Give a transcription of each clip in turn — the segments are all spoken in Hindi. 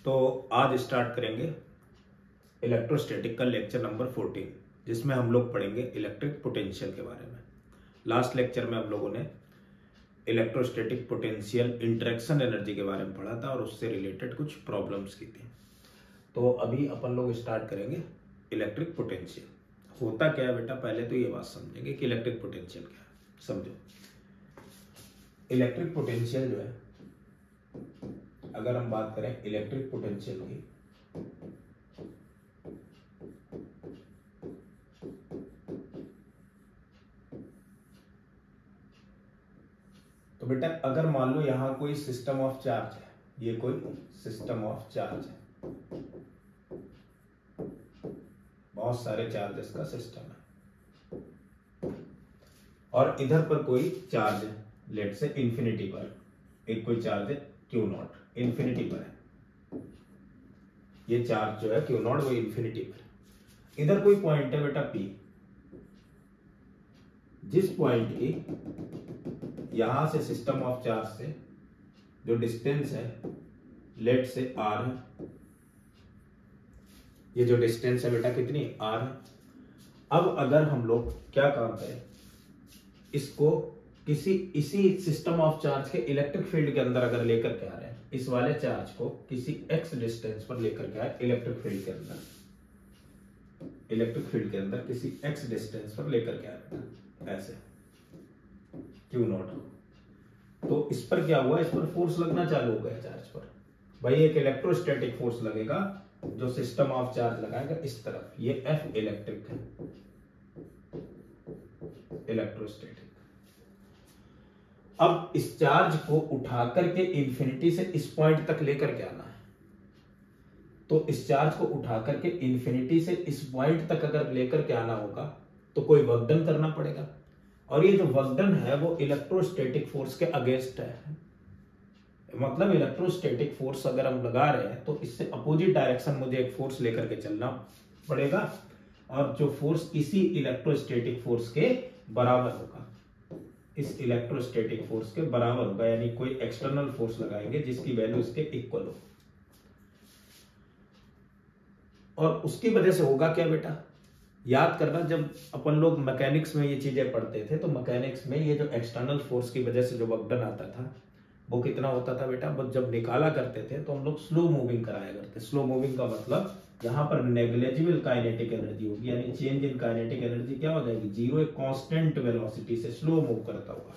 तो आज स्टार्ट करेंगे इलेक्ट्रोस्टैटिक का लेक्चर नंबर 14, जिसमें हम लोग पढ़ेंगे इलेक्ट्रिक पोटेंशियल के बारे में। लास्ट लेक्चर में हम लोगों ने इलेक्ट्रोस्टैटिक पोटेंशियल इंटरेक्शन एनर्जी के बारे में पढ़ा था और उससे रिलेटेड कुछ प्रॉब्लम्स की थी। तो अभी अपन लोग स्टार्ट करेंगे इलेक्ट्रिक पोटेंशियल। होता क्या है बेटा, पहले तो ये बात समझेंगे कि इलेक्ट्रिक पोटेंशियल क्या है। समझो, इलेक्ट्रिक पोटेंशियल जो है, अगर हम बात करें इलेक्ट्रिक पोटेंशियल की, तो बेटा अगर मान लो यहां कोई सिस्टम ऑफ चार्ज है, ये कोई सिस्टम ऑफ चार्ज है, बहुत सारे चार्जेस का सिस्टम है, और इधर पर कोई चार्ज है, लेट से इंफिनिटी पर एक कोई चार्ज है क्यू नॉट, इंफिनिटी पर है। ये चार्ज जो है क्यू नॉट वो इंफिनिटी पर है। इधर कोई पॉइंट है बेटा पी, जिस पॉइंट की यहां से सिस्टम ऑफ चार्ज से जो डिस्टेंस है लेट से आर है, ये जो डिस्टेंस है बेटा कितनी आर है। अब अगर हम लोग क्या काम करें, इसको किसी इसी सिस्टम ऑफ चार्ज के इलेक्ट्रिक फील्ड के अंदर अगर लेकर के आ रहे हैं, इस वाले चार्ज को किसी x डिस्टेंस पर लेकर के आए इलेक्ट्रिक फील्ड के अंदर, इलेक्ट्रिक फील्ड के अंदर किसी x डिस्टेंस पर लेकर के आ रहे हैं ऐसे क्यू नॉट, तो इस पर क्या हुआ, इस पर फोर्स लगना चालू हो गया चार्ज पर। भाई एक इलेक्ट्रोस्टैटिक फोर्स लगेगा जो सिस्टम ऑफ चार्ज लगाएगा इस तरफ, ये F इलेक्ट्रिक है, इलेक्ट्रोस्टैटिक। अब इस चार्ज को उठा करके इंफिनिटी से इस पॉइंट तक लेकर के आना है, तो इस चार्ज को उठा करके इंफिनिटी से इस पॉइंट तक अगर लेकर के आना होगा तो कोई वर्क डन करना पड़ेगा, और ये जो वर्क डन है वो इलेक्ट्रोस्टैटिक फोर्स के अगेंस्ट है। मतलब इलेक्ट्रोस्टैटिक फोर्स अगर हम लगा रहे हैं तो इससे अपोजिट डायरेक्शन मुझे एक फोर्स लेकर के चलना पड़ेगा, और जो फोर्स इसी इलेक्ट्रोस्टैटिक फोर्स के बराबर होगा, इस इलेक्ट्रोस्टैटिक फोर्स के बराबर होगा, यानी कोई एक्सटर्नल फोर्स लगाएंगे जिसकी वैल्यू इसके इक्वल हो। और उसकी वजह से होगा क्या बेटा, याद करना, जब अपन लोग मैकेनिक्स में ये चीजें पढ़ते थे तो मैकेनिक्स में ये जो एक्सटर्नल फोर्स की वजह से जो वर्क डन आता था वो कितना होता था बेटा, बस जब निकाला करते थे तो हम लोग स्लो मूविंग कराया करते। स्लो मूविंग का मतलब यहाँ पर नेग्लिजिबल काइनेटिक एनर्जी होगी, यानी चेंज इन काइनेटिक एनर्जी क्या हो जाएगी, जीरो। एक कांस्टेंट वेलोसिटी से स्लो मूव करता हुआ,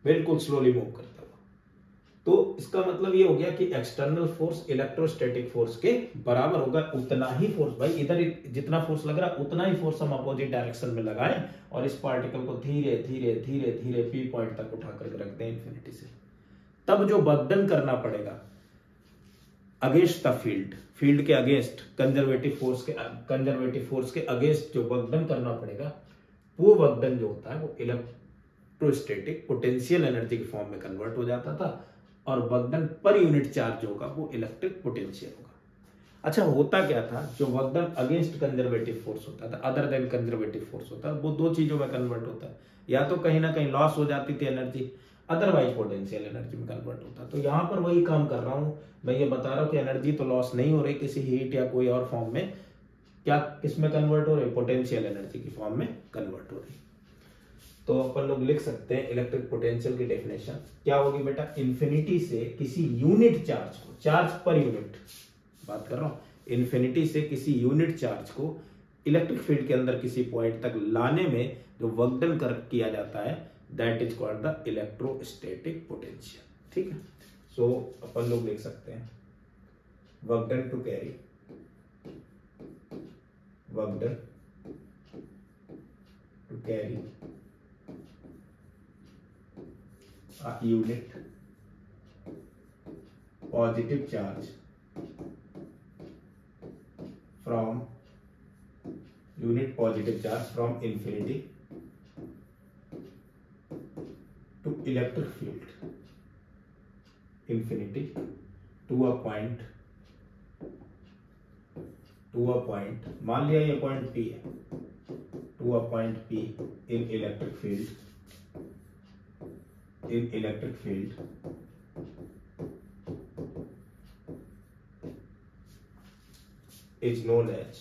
बिल्कुल स्लोली मूव करता हुआ। तो इसका मतलब ये हो गया कि एक्सटर्नल फोर्स इलेक्ट्रोस्टैटिक फोर्स के बराबर होगा, उतना ही फोर्स। भाई इधर जितना फोर्स लग रहा है उतना ही फोर्स हम अपोजिट डायरेक्शन में लगाएं और इस पार्टिकल को धीरे धीरे धीरे धीरे पी पॉइंट तक उठा करके रख दें इंफिनिटी से। तब जो वर्क डन करना पड़ेगा अगेंस्ट द फील्ड, फील्ड के अगेंस्ट, कंजर्वेटिव फोर्स के अगेंस्ट जो वर्क डन करना पड़ेगा, वो वर्क डन जो होता है वो इलेक्ट्रोस्टैटिक पोटेंशियल एनर्जी के फॉर्म में कन्वर्ट हो जाता था, और work done per unit charge होगा वो इलेक्ट्रिक पोटेंशियल होगा। अच्छा, होता क्या था, जो work done against conservative force होता था, अदर देन कंजर्वेटिव फोर्स होता है, वो दो चीजों में कन्वर्ट होता है, या तो कहीं ना कहीं लॉस हो जाती थी एनर्जी, अदरवाइज पोटेंशियल एनर्जी में कन्वर्ट होता। तो यहां पर वही काम कर रहा हूं मैं, ये बता रहा हूं कि एनर्जी तो लॉस नहीं हो रही किसी हीट या कोई और फॉर्म में, क्या किसमें कन्वर्ट हो रही, पोटेंशियल एनर्जी की फॉर्म में कन्वर्ट हो रही। तो अपन लोग लिख सकते हैं इलेक्ट्रिक पोटेंशियल की डेफिनेशन क्या होगी बेटा, इंफिनिटी से किसी यूनिट चार्ज को, चार्ज पर यूनिट बात कर रहा हूं, इंफिनिटी से किसी यूनिट चार्ज को इलेक्ट्रिक फील्ड के अंदर किसी पॉइंट तक लाने में जो वर्क डन किया जाता है, that is called the electrostatic potential. ठीक है, सो अपन लोग लिख सकते हैं work done to carry, work done to carry a unit positive charge from infinity to electric field, infinity to a point, मान लिया ये पॉइंट P है, to a point P in electric field, is known as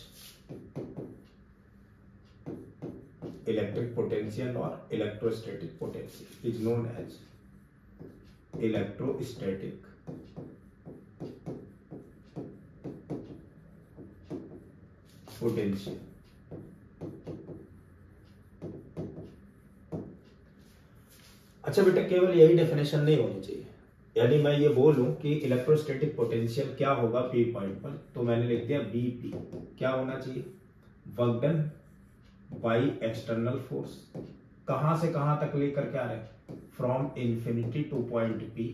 electric potential और electrostatic potential, is known as electrostatic potential. अच्छा बेटा, केवल यही डेफिनेशन नहीं होनी चाहिए, यानी मैं ये बोलूं कि इलेक्ट्रोस्टैटिक पोटेंशियल क्या होगा पी पॉइंट पर, तो मैंने लिख दिया बीपी। क्या होना चाहिए? Work done by external force. कहां से कहां तक लेकर के आ रहे हैं? From infinity to point P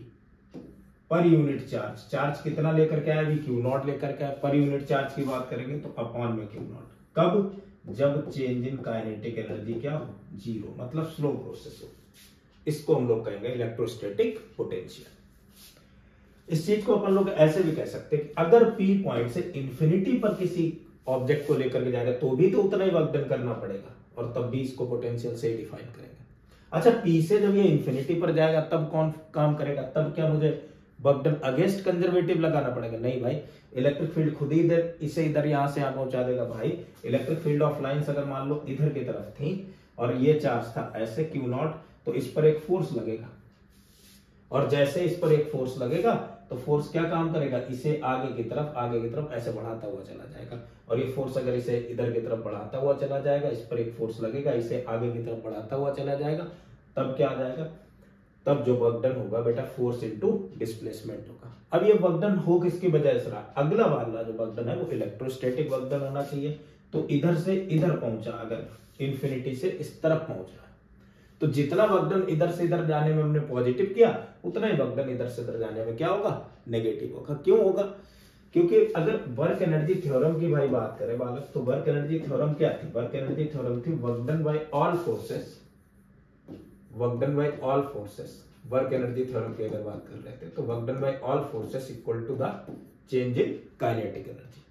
per unit charge. Charge कितना लेकर के आया? अभी क्यू नॉट लेकर के आया। पर यूनिट चार्ज की बात करेंगे तो अपॉन में क्यू नॉट। कब? जब चेंज इन काइनेटिक एनर्जी क्या हो? जीरो, मतलब स्लो प्रोसेस हो। इसको हम लोग कहेंगे इलेक्ट्रोस्टैटिक पोटेंशियल। इस चीज को अपन लोग ऐसे भी कह सकते हैं कि अगर पी पॉइंट से इंफिनिटी पर किसी ऑब्जेक्ट को लेकर के जाएगा तो भी तो उतना ही वर्क डन करना पड़ेगा, और तब भी इसको पोटेंशियल से ही डिफाइन करेंगे। अच्छा, पी से जब ये इंफिनिटी पर जाएगा तब कौन काम करेगा? तब क्या मुझे वर्क डन अगेंस्ट कंजर्वेटिव लगाना पड़ेगा? नहीं भाई, इलेक्ट्रिक फील्ड खुद ही इधर इसे इधर यहां से यहां पहुंचा देगा। भाई इलेक्ट्रिक फील्ड ऑफ लाइंस अगर मान लो इधर की तरफ थी और ये चार्ज था ऐसे क्यू नॉट, तो इस पर एक फोर्स लगेगा, और जैसे इस पर एक फोर्स लगेगा तो फोर्स क्या काम करेगा? इसे आगे की तरफ ऐसे बढ़ाता हुआ चला जाएगा, और ये फोर्स अगर इसे इधर की तरफ बढ़ाता हुआ चला जाएगा, इस पर एक फोर्स लगेगा, इसे आगे की तरफ बढ़ाता हुआ चला जाएगा, तब क्या आ जाएगा? तब जो वर्क डन होगा बेटा फोर्स इनटू डिस्प्लेसमेंट होगा। अब ये वर्क डन हो किसकी वजह से रहा? अगला वाला जो वर्क डन है वो इलेक्ट्रोस्टैटिक वर्क डन होना चाहिए। तो इधर से इधर पहुंचा, अगर इंफिनिटी से इस तरफ पहुंच रहा है, तो जितना वर्क डन इधर से इधर जाने में हमने पॉजिटिव किया, उतना ही वर्क डन इधर से इधर जाने में क्या होगा? नेगेटिव होगा। क्यों होगा? क्योंकि अगर वर्क एनर्जी थ्योरम की भाई बात करें बालक, तो वर्क एनर्जी थ्योरम क्या थी? वर्क एनर्जी थ्योरम थी work done by all forces, work done by all forces. Work energy theorem की अगर बात कर रहे थे तो work done by all forces equal to the change in kinetic energy.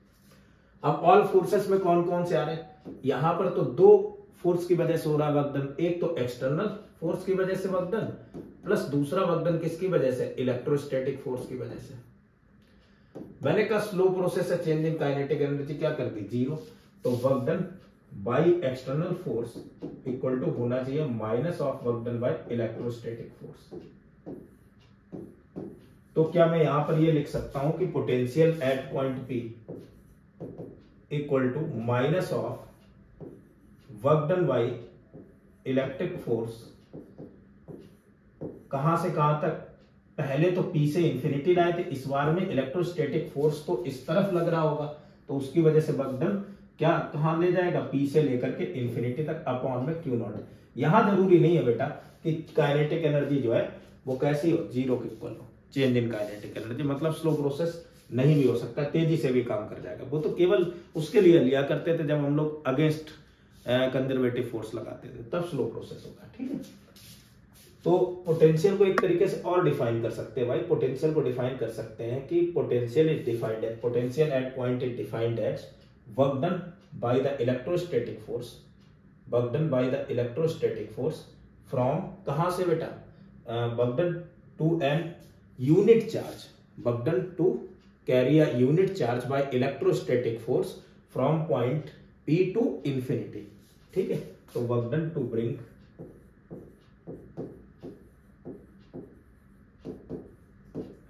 अब ऑल फोर्सेस में कौन कौन से आ रहे हैं? यहां पर तो दो फोर्स की वजह से हो रहा है वर्क डन। एक तो एक्सटर्नल फोर्स की वजह से वर्क डन, प्लस दूसरा वर्क डन किसकी वजह से? इलेक्ट्रोस्टैटिक फोर्स की वजह से। मैंने कहा स्लो प्रोसेस है, चेंज इन काइनेटिक एनर्जी क्या कर दी? जीरो। तो work done by external force equal to होना चाहिए minus of work done by electrostatic force. तो क्या मैं यहां पर ये लिख सकता हूं कि potential at point P equal to minus of work done by electric force, कहां से कहां तक? पहले तो पी से इंफिनिटी लाए थे, इस बार में इलेक्ट्रोस्टैटिक फोर्स तो इस तरफ लग रहा होगा, तो उसकी वजह से वर्क डन क्या कहां ले जाएगा? पी से लेकर के इंफिनिटी तक अपॉन में क्यू नॉट। यहां जरूरी नहीं है बेटा कि काइनेटिक एनर्जी जो है वो कैसी हो? जीरो के इक्वल हो। चेंज इन काइनेटिक एनर्जी मतलब स्लो प्रोसेस नहीं भी हो सकता, तेजी से भी काम कर जाएगा। वो तो केवल उसके लिए लिया करते थे जब हम लोग अगेंस्ट कंजर्वेटिव फोर्स लगाते थे, तब स्लो प्रोसेस होगा। ठीक है, तो पोटेंशियल को एक तरीके से और डिफाइन कर सकते हैं भाई। पोटेंशियल को डिफाइन कर सकते हैं कि potential is defined as, potential at point is defined as work done by the electrostatic force, work done by the electrostatic force from कहां से बेटा? Work done to an unit charge, work done to carry a unit charge by electrostatic force from point P to infinity. ठीक है, तो work done to bring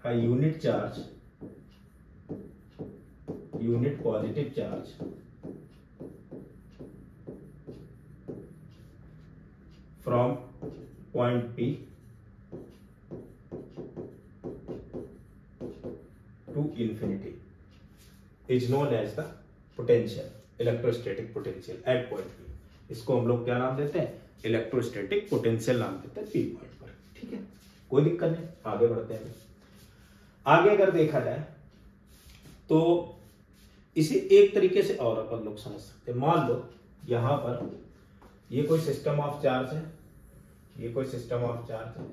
a unit charge, unit positive charge from point P to infinity is known as the potential, electrostatic potential at point P। इसको हम लोग क्या नाम देते हैं? इलेक्ट्रोस्टैटिक पोटेंशियल नाम देते हैं पी पॉइंट पर। ठीक है, कोई दिक्कत नहीं, आगे बढ़ते हैं। आगे अगर देखा जाए तो इसे एक तरीके से और अपन लोग समझ सकते हैं। मान लो यहां पर ये कोई सिस्टम ऑफ चार्ज है, ये कोई सिस्टम ऑफ चार्ज है,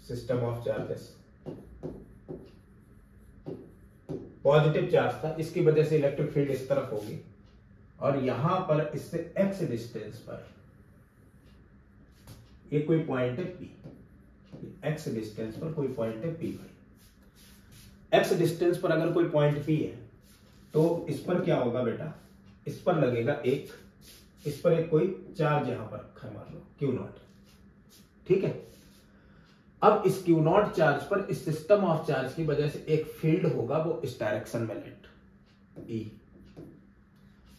system of charges, positive charge था, इसकी वजह से इलेक्ट्रिक फील्ड इस तरफ होगी, और यहां पर इससे एक्स डिस्टेंस पर ये कोई पॉइंट है पी, एक्स डिस्टेंस पर कोई पॉइंट है पी। एक्स डिस्टेंस पर अगर कोई पॉइंट पी है तो इस पर क्या होगा बेटा, इस पर लगेगा एक, इस पर एक कोई चार्ज यहां पर रखा है मान लो Q0, ठीक है। अब इस Q0 चार्ज पर इस सिस्टम ऑफ चार्ज की वजह से एक फील्ड होगा, वो इस डायरेक्शन में लेट E।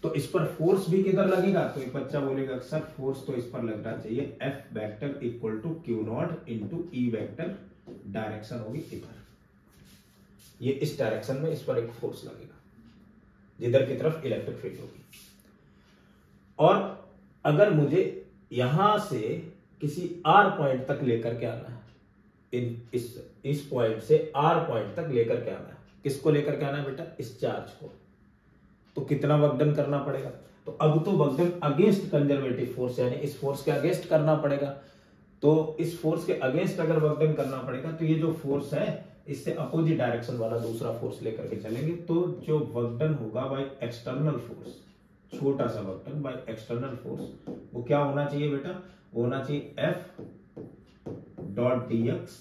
तो इस पर फोर्स भी किधर लगेगा, तो एक बच्चा बोलेगा सर फोर्स तो इस पर लगना चाहिए F vector equal to Q0 into E vector, direction होगी इधर, ये इस डायरेक्शन में इस पर एक फोर्स लगेगा जिधर की तरफ इलेक्ट्रिक फील्ड होगी। और अगर मुझे यहां से किसी R पॉइंट तक लेकर के आना है, इस पॉइंट से R पॉइंट तक लेकर के आना है, किसको लेकर के आना है बेटा, इस चार्ज को, तो कितना वर्क डन करना पड़ेगा, तो अब तो work done against conservative force यानी इस फोर्स के अगेंस्ट करना पड़ेगा। तो इस फोर्स के अगेंस्ट अगर वर्क डन करना पड़ेगा तो ये जो फोर्स है इससे अपोजिट डायरेक्शन वाला दूसरा फोर्स लेकर के चलेंगे, तो जो वर्क डन होगा बाय एक्सटर्नल फोर्स, छोटा सा work done by external force, वो क्या होना चाहिए बेटा, वो होना चाहिए F डॉट dx,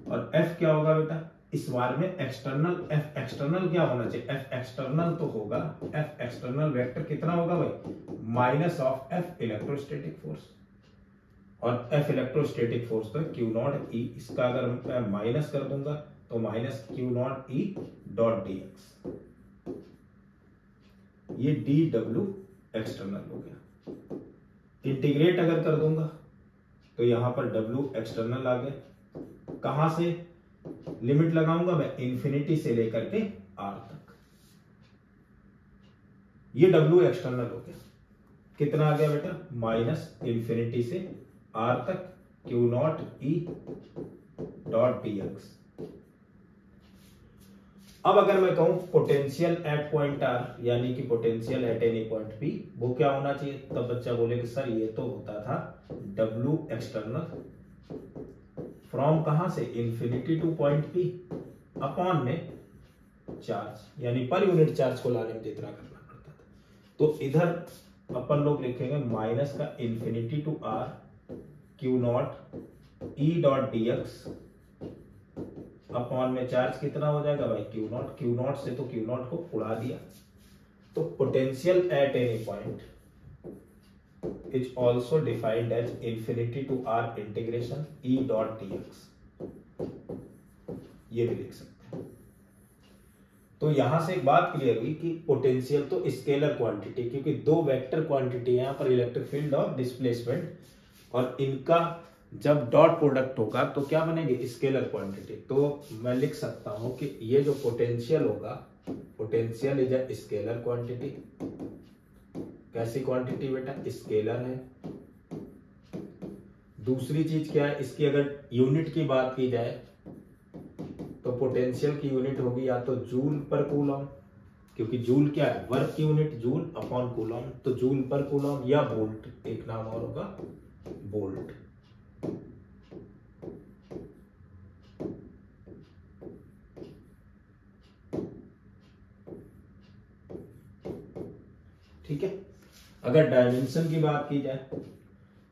और F क्या होगा बेटा, इस बार में एक्सटर्नल, F एक्सटर्नल क्या होना चाहिए, F एक्सटर्नल तो होगा, F एक्सटर्नल वेक्टर कितना होगा भाई, minus of F electrostatic force, और F इलेक्ट्रोस्टैटिक फोर्स तो Q0 E, इसका अगर मैं माइनस कर दूंगा तो minus Q0 E dot dx, ये dw एक्सटर्नल हो गया। इंटीग्रेट अगर कर दूंगा तो यहां पर W एक्सटर्नल आ गया, कहां से लिमिट लगाऊंगा मैं, इंफिनिटी से लेकर के R तक, ये W एक्सटर्नल हो गया, कितना आ गया बेटा, माइनस इंफिनिटी से R तक Q0 E डॉट dx। अब अगर मैं कहूं पोटेंशियल एट पॉइंट R यानी कि potential at any point P, वो क्या होना चाहिए, तब बच्चा बोलेगा सर ये तो होता था W एक्सटर्नल फ्रॉम कहां से, infinity to point P upon में चार्ज, यानी पर यूनिट चार्ज को लाने में जितना करना पड़ता था। तो इधर अपन लोग लिखेंगे माइनस का infinity to R Q0 E dot dx upon में चार्ज कितना हो जाएगा भाई Q0, Q0 से तो Q0 को उड़ा दिया, तो potential at any point is also defined as infinity to R integration E dot dx, ये भी लिख सकते हैं। तो यहां से एक बात क्लियर हुई कि पोटेंशियल तो स्केलर क्वांटिटी, क्योंकि दो वेक्टर क्वांटिटी है यहां पर, इलेक्ट्रिक फील्ड और डिस्प्लेसमेंट, और इनका जब डॉट प्रोडक्ट होगा तो क्या बनेगी, स्केलर क्वांटिटी। तो मैं लिख सकता हूं कि ये जो पोटेंशियल होगा, potential is a scalar quantity, कैसी क्वांटिटी बेटा, स्केलर है। दूसरी चीज क्या है, इसकी अगर यूनिट की बात की जाए तो पोटेंशियल की यूनिट होगी या तो जूल पर कूलम, क्योंकि जूल क्या है, वर्क की यूनिट, जूल अपॉन कूलम, तो जूल पर कूलम, या वोल्ट, एक नाम और होगा वोल्ट। ठीक है। अगर डायमेंशन की बात की जाए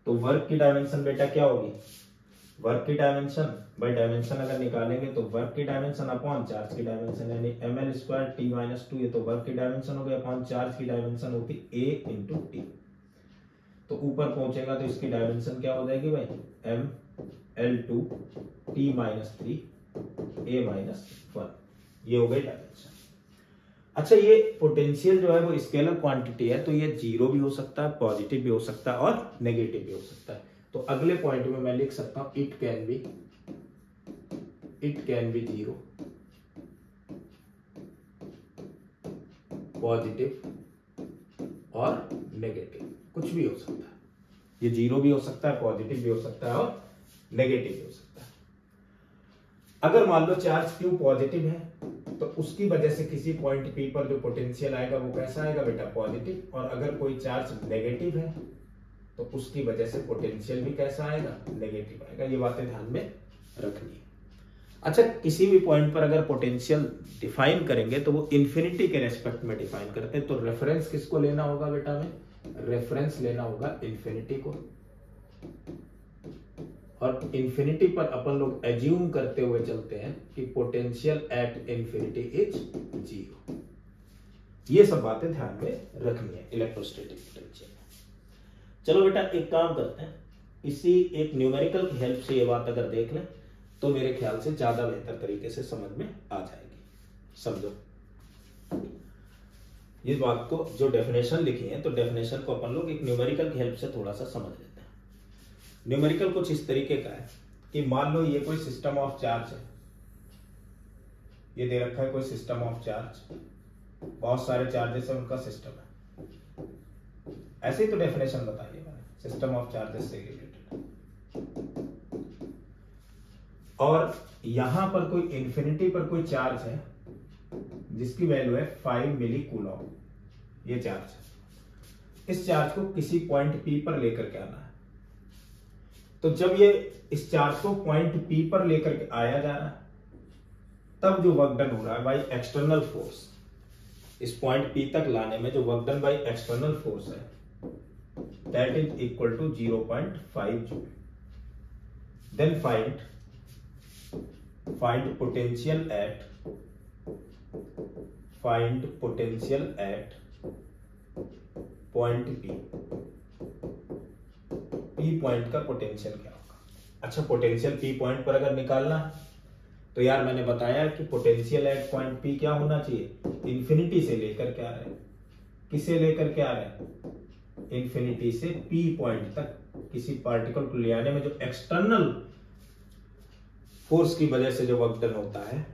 तो वर्क की डायमेंशन बेटा क्या होगी, वर्क की डायमेंशन बाय डायमेंशन अगर निकालेंगे तो वर्क की डायमेंशन अपॉन चार्ज की डायमेंशन, यानी ml स्क्वायर t माइनस 2, ये तो वर्क की डायमेंशन हो गई, अपॉन चार्ज की डायमेंशन होती a इंटू टी। तो ऊपर पहुंचेगा तो इसकी डायमेंशन क्या हो जाएगी भाई, ml2 t minus 3 a minus 1, ये हो गई डायमेंशन। अच्छा, ये पोटेंशियल जो है वो स्केलर क्वांटिटी है, तो ये जीरो भी हो सकता है, पॉजिटिव भी हो सकता है और नेगेटिव भी हो सकता है। तो अगले पॉइंट में मैं लिख सकता हूं it can be zero, positive और नेगेटिव, कुछ भी हो सकता है, ये जीरो भी हो सकता है, पॉजिटिव भी हो सकता है और नेगेटिव भी हो सकता है। अगर मान लो चार्ज Q पॉजिटिव है तो उसकी वजह से किसी पॉइंट P पर जो पोटेंशियल आएगा वो कैसा आएगा बेटा, पॉजिटिव, और अगर कोई चार्ज नेगेटिव है तो उसकी वजह से पोटेंशियल भी कैसा आएगा, नेगेटिव आएगा। ये बातें ध्यान में रखनी है। अच्छा, किसी भी पॉइंट पर अगर पोटेंशियल डिफाइन करेंगे तो वो इंफिनिटी के रेस्पेक्ट में डिफाइन करते हैं, तो रेफरेंस किसको लेना होगा बेटा, में रेफरेंस लेना होगा इंफिनिटी को। और इन्फिनिटी पर अपन लोग एज्यूम करते हुए चलते हैं कि पोटेंशियल एट इन्फिनिटी इज 0। ये सब बातें ध्यान में रखनी है इलेक्ट्रोस्टैटिक पोटेंशियल। चलो बेटा एक काम करते हैं, इसी एक न्यूमेरिकल की हेल्प से ये बात अगर देख लें तो मेरे ख्याल से ज्यादा बेहतर तरीके से समझ में आ जाएगी। समझो इस बात को, जो डेफिनेशन लिखी है तो डेफिनेशन को अपन लोग एक न्यूमेरिकल की हेल्प से थोड़ा सा समझ लेते हैं। न्यूमेरिकल कुछ इस तरीके का है कि मान लो ये कोई सिस्टम ऑफ चार्ज है, ये दे रखा है कोई सिस्टम ऑफ चार्ज, बहुत सारे चार्जेस है उनका सिस्टम है। ऐसे ही तो डेफिनेशन बताइए मैंने सिस्टम ऑफ चार्जेस से रिलेटेड। और यहां पर कोई इन्फिनिटी पर कोई चार्ज है जिसकी वैल्यू है 5 मिली कूलॉम, ये चार्ज है। इस चार्ज को किसी पॉइंट P पर लेकर के आना है। तो जब ये इस चार्ज को पॉइंट P पर लेकर के आया जा रहा है तब जो वर्क डन हो रहा है बाय एक्सटर्नल फोर्स, इस पॉइंट P तक लाने में जो work done by external force है that is equal to 0.5 joule. Then find potential at point P point का पोटेंशियल क्या होगा। अच्छा पोटेंशियल P पॉइंट पर अगर निकालना है तो यार मैंने बताया कि पोटेंशियल एट पॉइंट P क्या होना चाहिए, इन्फिनिटी से लेकर के आ रहे हैं, किसे लेकर के आ रहे हैं, इन्फिनिटी से P पॉइंट तक किसी पार्टिकल को ले आने में जो एक्सटर्नल फोर्स की वजह से जो वर्क डन होता है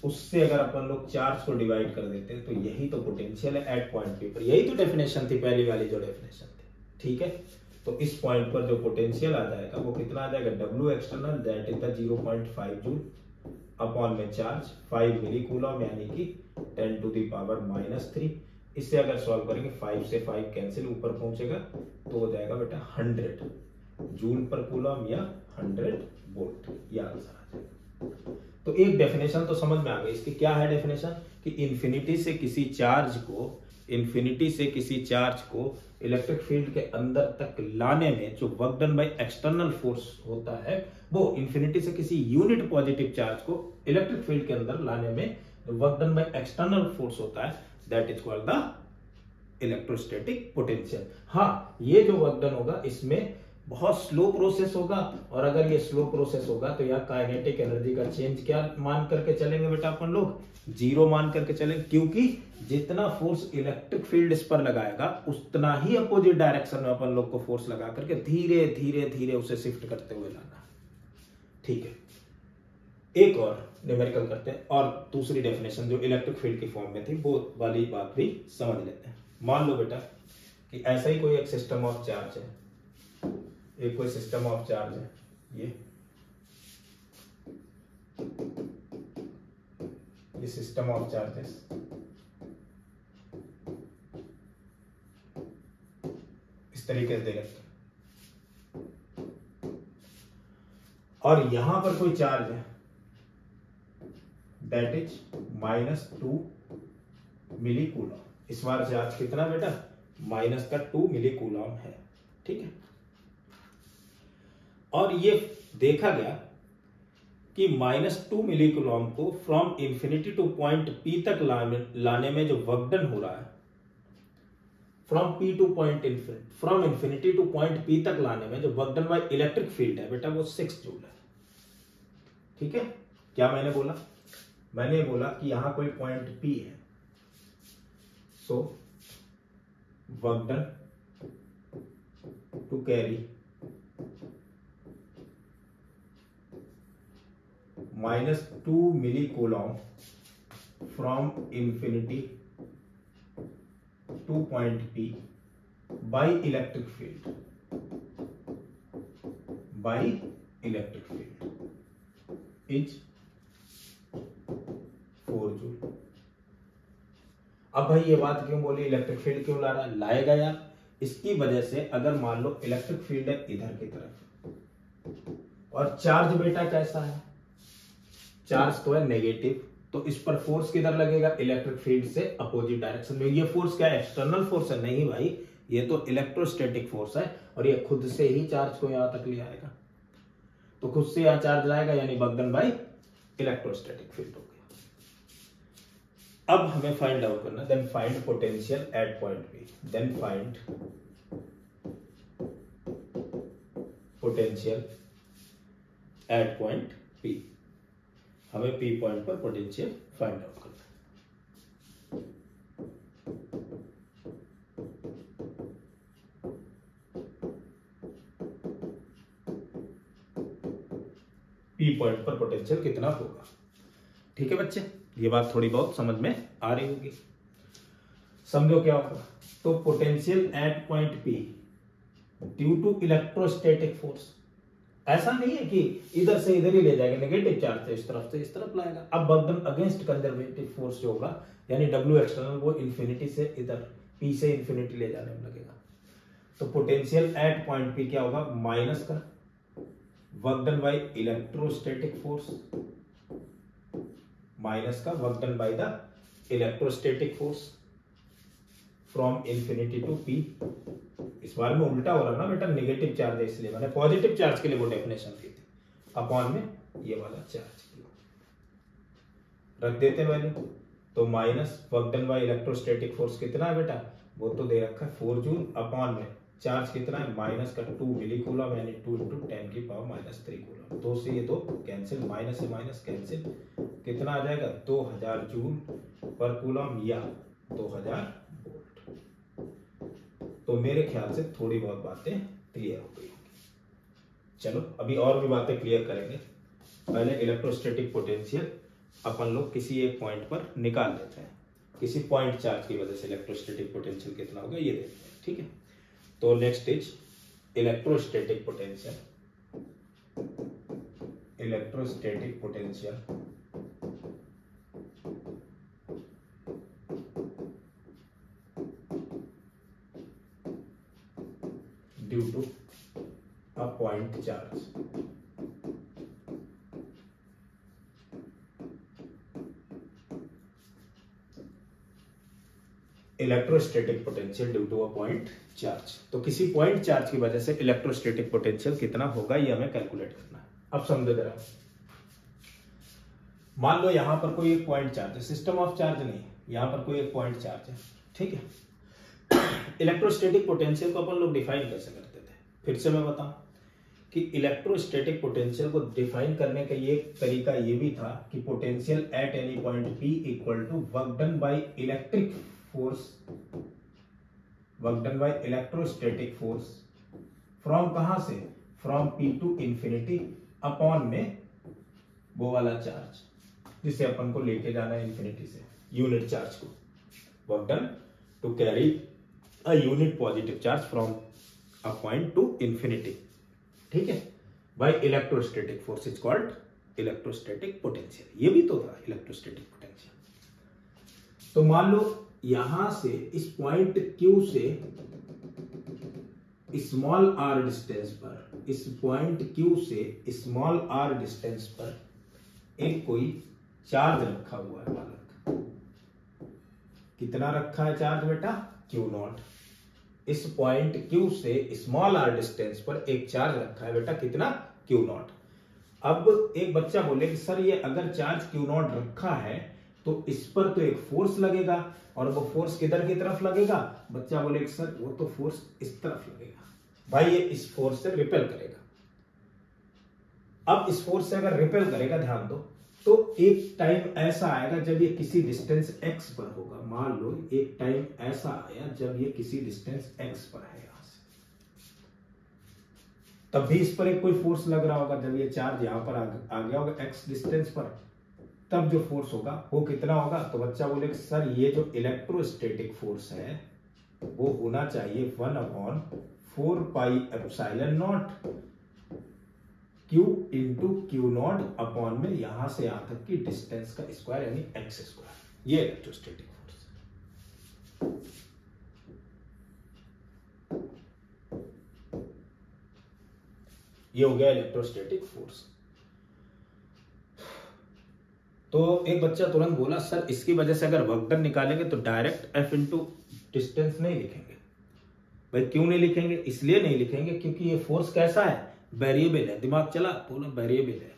उससे अगर अपन लोग चार्ज को डिवाइड कर देते हैं तो यही तो पोटेंशियल है एट पॉइंट P पर। यही तो डेफिनेशन थी पहली वाली जो डेफिनेशन थी, ठीक है। तो इस पॉइंट पर जो पोटेंशियल आ जाएगा वो कितना आ जाएगा, W external that is the 0.5 joule upon में चार्ज 5 मिली कूलॉम यानी कि 10 टू द पावर -3। इससे अगर सॉल्व करेंगे 5 से 5 कैंसिल, ऊपर पहुंचेगा तो हो जाएगा बेटा 100 जूल पर कूलॉम या 100 वोल्ट, ये आंसर आ जाएगा। तो एक डेफिनेशन तो समझ में आ गई। इसकी क्या है डेफिनेशन कि इन्फिनिटी से किसी चार्ज को इलेक्ट्रिक फील्ड के अंदर तक लाने में जो work done by external force होता है वो इन्फिनिटी से किसी यूनिट पॉजिटिव चार्ज को इलेक्ट्रिक फील्ड के अंदर लाने में जो work done by external force होता है that is called the electrostatic potential. हाँ, ये जो वर्क डन होगा इसमें बहुत स्लो प्रोसेस होगा, और अगर ये स्लो प्रोसेस होगा तो यहाँ काइनेटिक एनर्जी का चेंज क्या मान करके चलेंगे बेटा अपन लोग, 0 मान करके चलेंगे, क्योंकि जितना फोर्स इलेक्ट्रिक फील्ड इस पर लगाएगा उतना ही अपोजिट डायरेक्शन में अपन लोग को फोर्स लगा करके धीरे धीरे धीरे उसे शिफ्ट करते हुए लाना। ठीक है, एक और न्यूमेरिकल करते हैं और दूसरी डेफिनेशन जो इलेक्ट्रिक फील्ड की फॉर्म में थी वो वाली बात भी समझ लेते हैं। मान लो बेटा कि ऐसा ही कोई एक सिस्टम ऑफ चार्ज है, एक कोई सिस्टम ऑफ चार्ज है, ये सिस्टम ऑफ चार्जेस इस तरीके से दे रखते हैं, और यहां पर कोई चार्ज है दैट इज -2 मिली कूलॉम। इस बार चार्ज कितना बेटा, -2 मिली कूलॉम है, ठीक है। और ये देखा गया कि -2 मिली कूलॉम को from infinity to point P तक लाने में जो वर्क डन हो रहा है, from infinity to point P तक लाने में जो work done by electric field है बेटा वो 6 जूल है, ठीक है। क्या मैंने बोला, मैंने बोला कि यहां कोई पॉइंट P है, so work done to carry -2 milli coulomb from infinity to point P by electric field, is 4 joule. अब भाई ये बात क्यों बोली, इलेक्ट्रिक फील्ड क्यों ला रहा है, लाएगा यार इसकी वजह से, अगर मान लो इलेक्ट्रिक फील्ड है इधर की तरफ और चार्ज बेटा कैसा है, चार्ज तो है नेगेटिव, तो इस पर फोर्स किधर लगेगा, इलेक्ट्रिक फील्ड से अपोजिट डायरेक्शन में। ये फोर्स क्या है, एक्सटर्नल फोर्स है, नहीं भाई ये तो इलेक्ट्रोस्टैटिक फोर्स है, और ये खुद से ही चार्ज को यहां तक ले आएगा। तो खुद से यहाँ चार्ज आएगा, यानी work done by electrostatic field हो गया। अब हमें फाइंड आउट करना, then find potential at point P, then find potential at point P. हमें पी पॉइंट पर पोटेंशियल फाइंड आउट करना है। पी पॉइंट पर पोटेंशियल कितना होगा। ठीक है बच्चे, ये बात थोड़ी बहुत समझ में आ रही होगी। समझो क्या होगा, तो potential at point P due to electrostatic force. ऐसा नहीं है कि इधर से इधर ही ले जाएगा, नेगेटिव चार्ज से इस तरफ लाएगा। अब work done against conservative force जो होगा, यानी डब्ल्यू एक्सटर्नल, वो इन्फिनिटी से इधर पी से इन्फिनिटी ले जाने में लगेगा। तो पोटेंशियल एट पॉइंट पी क्या होगा, माइनस का work done by electrostatic force, minus का work done by the electrostatic force from infinity to P. इस बार में उल्टा हो रहा ना बेटा, नेगेटिव चार्ज है इसलिए मैंने पॉजिटिव चार्ज के लिए वो डेफिनेशन दी थी, अपॉन में ये वाला चार्ज रख देते वैल्यू। तो minus work done by electrostatic force कितना है बेटा, वो तो दे रखा है 4 जूल, अपॉन में चार्ज कितना है, माइनस का 2 मिली कूलम, यानी 2 × 10⁻³ कूलम। 2 से ये 2 कैंसिल, माइनस से माइनस कैंसिल, कितना आ जाएगा 2000 जूल पर कूलम या 2000 वोल्ट। तो मेरे ख्याल से थोड़ी बहुत बातें क्लियर हो गई होंगी। चलो अभी और भी बातें क्लियर करेंगे। पहले इलेक्ट्रोस्टैटिक पोटेंशियल अपन लोग किसी एक पॉइंट पर निकाल लेते हैं, किसी पॉइंट चार्ज की वजह से इलेक्ट्रोस्टैटिक पोटेंशियल कितना होगा ये देखते हैं। ठीक है, तो next is electrostatic potential. Electrostatic potential due to a point charge. Electrostatic potential due to a point charge. तो किसी पॉइंट चार्ज की वजह से इलेक्ट्रोस्टैटिक पोटेंशियल कितना होगा ये हमें कैलकुलेट करना है। अब समझो जरा, मान लो यहां पर कोई एक पॉइंट चार्ज है, सिस्टम ऑफ चार्ज नहीं, यहां पर कोई एक पॉइंट चार्ज है। ठीक है, इलेक्ट्रोस्टैटिक पोटेंशियल को अपन लोग डिफाइन कैसे करते थे, फिर से मैं बताऊं कि इलेक्ट्रोस्टैटिक पोटेंशियल को डिफाइन करने का ये तरीका ये भी था कि potential at any point P equal to work done by electric force, work done by electrostatic force from कहां से, from P to infinity, upon में वो वाला चार्ज जिसे अपन को लेके जाना है इंफिनिटी से, यूनिट चार्ज को, work done to carry a unit positive charge from a point to infinity. ठीक है, by electrostatic force is called electrostatic potential. ये भी तो था इलेक्ट्रोस्टैटिक पोटेंशियल। तो मान लो यहां से इस पॉइंट Q से स्मॉल r डिस्टेंस पर, इस पॉइंट Q से स्मॉल r डिस्टेंस पर एक कोई चार्ज रखा हुआ है बालक। कितना रखा है चार्ज बेटा, Q0। इस पॉइंट Q से स्मॉल r डिस्टेंस पर एक चार्ज रखा है बेटा, कितना, Q0। अब एक बच्चा बोले कि सर ये अगर चार्ज Q0 रखा है तो इस पर तो एक फोर्स लगेगा, और वो फोर्स किधर की तरफ लगेगा, बच्चा बोले कि सर वो तो फोर्स इस तरफ लगेगा। भाई ये इस फोर्स से रिपेल करेगा। अब इस फोर्स से अगर रिपेल करेगा, ध्यान दो, तो एक टाइम ऐसा आएगा जब ये किसी डिस्टेंस x पर होगा। मान लो एक टाइम ऐसा आया जब ये किसी डिस्टेंस x पर है, यहां से तब भी इस पर एक कोई फोर्स लग रहा होगा। जब ये चार्ज यहां पर आ गया होगा x डिस्टेंस पर, तब जो फोर्स होगा वो कितना होगा। तो बच्चा बोले कि सर ये जो इलेक्ट्रोस्टैटिक फोर्स है वो होना चाहिए 1/4πε0 Q इंटू Q0 अपॉन में यहां से यहां तक की डिस्टेंस का स्क्वायर, यानी x²। ये इलेक्ट्रोस्टैटिक फोर्स। ये हो गया इलेक्ट्रोस्टैटिक फोर्स। तो एक बच्चा तुरंत बोला सर इसकी वजह से अगर वर्क डन निकालेंगे तो डायरेक्ट F इंटू डिस्टेंस नहीं लिखेंगे। भाई क्यों नहीं लिखेंगे, इसलिए नहीं लिखेंगे क्योंकि ये फोर्स कैसा है, वेरिएबल है, दिमाग चला, बोलो वेरिएबल है।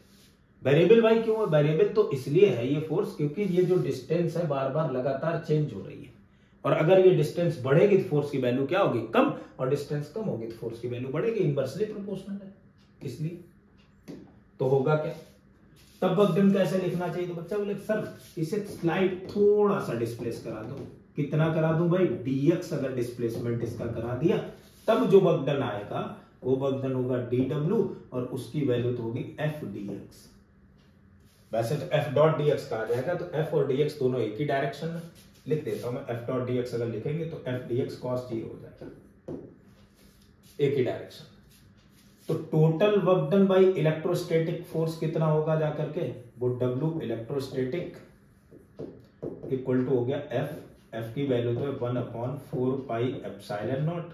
वेरिएबल भाई क्यों है? वेरिएबल तो इसलिए है ये फोर्स क्योंकि ये जो डिस्टेंस है बार बार लगातार चेंज हो रही है, और अगर ये डिस्टेंस बढ़ेगी तो फोर्स की वैल्यू क्या होगी? कम, और डिस्टेंस कम होगी तो फोर्स की वैल्यू बढ़ेगी, इनवर्सली प्रोपोर्शनल है इसलिए। तो होगा क्या? तब वर्क डन कैसे लिखना चाहिए? तो बच्चा बोले सर इसे स्लाइड थोड़ा सा डिस्प्लेस करा दो। कितना करा दूं भाई? dx अगर डिस्प्लेसमेंट इसका करा दिया तब जो वर्क डन आएगा वो वर्क डन होगा dw, और उसकी वैल्यू तो होगी f dx। वैसे तो f डॉट dx कहा जाएगा, तो f और dx दोनों एक ही डायरेक्शन में। लिख देता हूं मैं, f डॉट dx अगर लिखेंगे तो f dx cos 0 हो जाएगा, एक ही डायरेक्शन। तो total work done by electrostatic force कितना होगा जाकर के? वो W इलेक्ट्रोस्टैटिक इक्वल टू हो गया F की वैल्यू तो है 1/4 पाई एप्सिलॉन नॉट।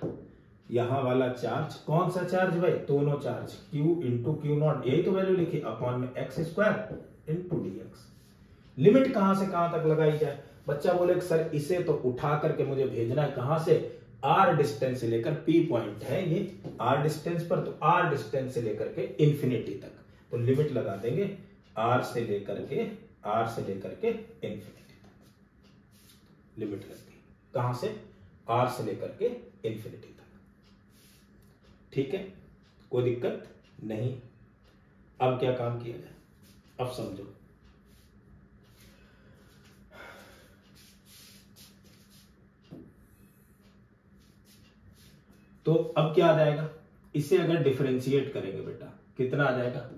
यहां वाला चार्ज, कौन सा चार्ज भाई? दोनों charge, Q into Q not, यही तो वैल्यू लिखी, अपॉन में x square into dx। Limit कहां से कहां तक लगाई जाए? बच्चा बोले सर इसे तो उठा करके मुझे भेजना है कहां से? r डिस्टेंस से लेकर P पॉइंट है ये r डिस्टेंस पर, तो r डिस्टेंस से लेकर के इंफिनिटी तक, तो लिमिट लगा देंगे r से लेकर के इंफिनिटी तक। लिमिट लग गई कहां से? r से लेकर के इंफिनिटी तक। ठीक है, कोई दिक्कत नहीं। अब क्या काम किया जाए? अब समझो। तो अब क्या आ जाएगा? इसे अगर डिफरेंशिएट करेंगे बेटा, कितना आ जाएगा?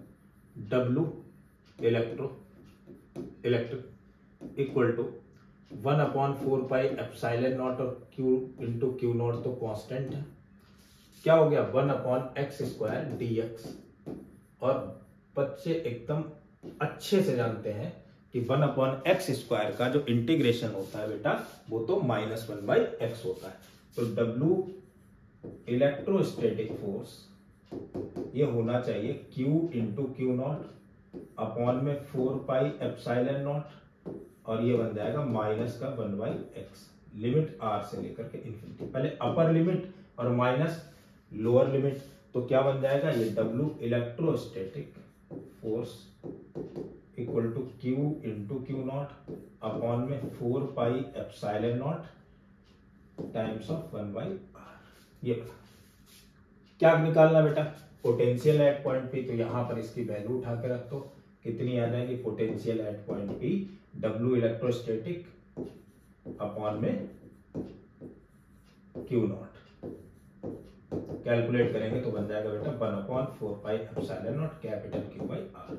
W electric equal to 1/4 pi epsilon naught, और Q इंटू क्यू नॉट तो कांस्टेंट है, क्या हो गया? 1/x square dx। और बच्चे एकदम अच्छे से जानते हैं कि 1/x स्क्वायर का जो इंटीग्रेशन होता है बेटा वो तो -1/x होता है। तो W इलेक्ट्रोस्टैटिक फोर्स ये होना चाहिए Q into Q naught upon में 4 पाई एप्सिलॉन नॉट, और ये बन जाएगा माइनस का 1/x। लिमिट r से लेकर के इंफिनिटी, पहले अपर लिमिट और माइनस लोअर लिमिट, तो क्या बन जाएगा? ये W electrostatic force equal to Q into Q naught upon में 4 pi epsilon naught times of 1/r। ये क्या निकालना बेटा? पोटेंशियल एट पॉइंट पी, तो यहां पर इसकी वैल्यू उठा के रख दो, कितनी आ जाएगी? Potential at point P W electrostatic upon में क्यू नॉट, कैलकुलेट करेंगे तो बन जाएगा बेटा 1/4 pi epsilon not capital Q by R।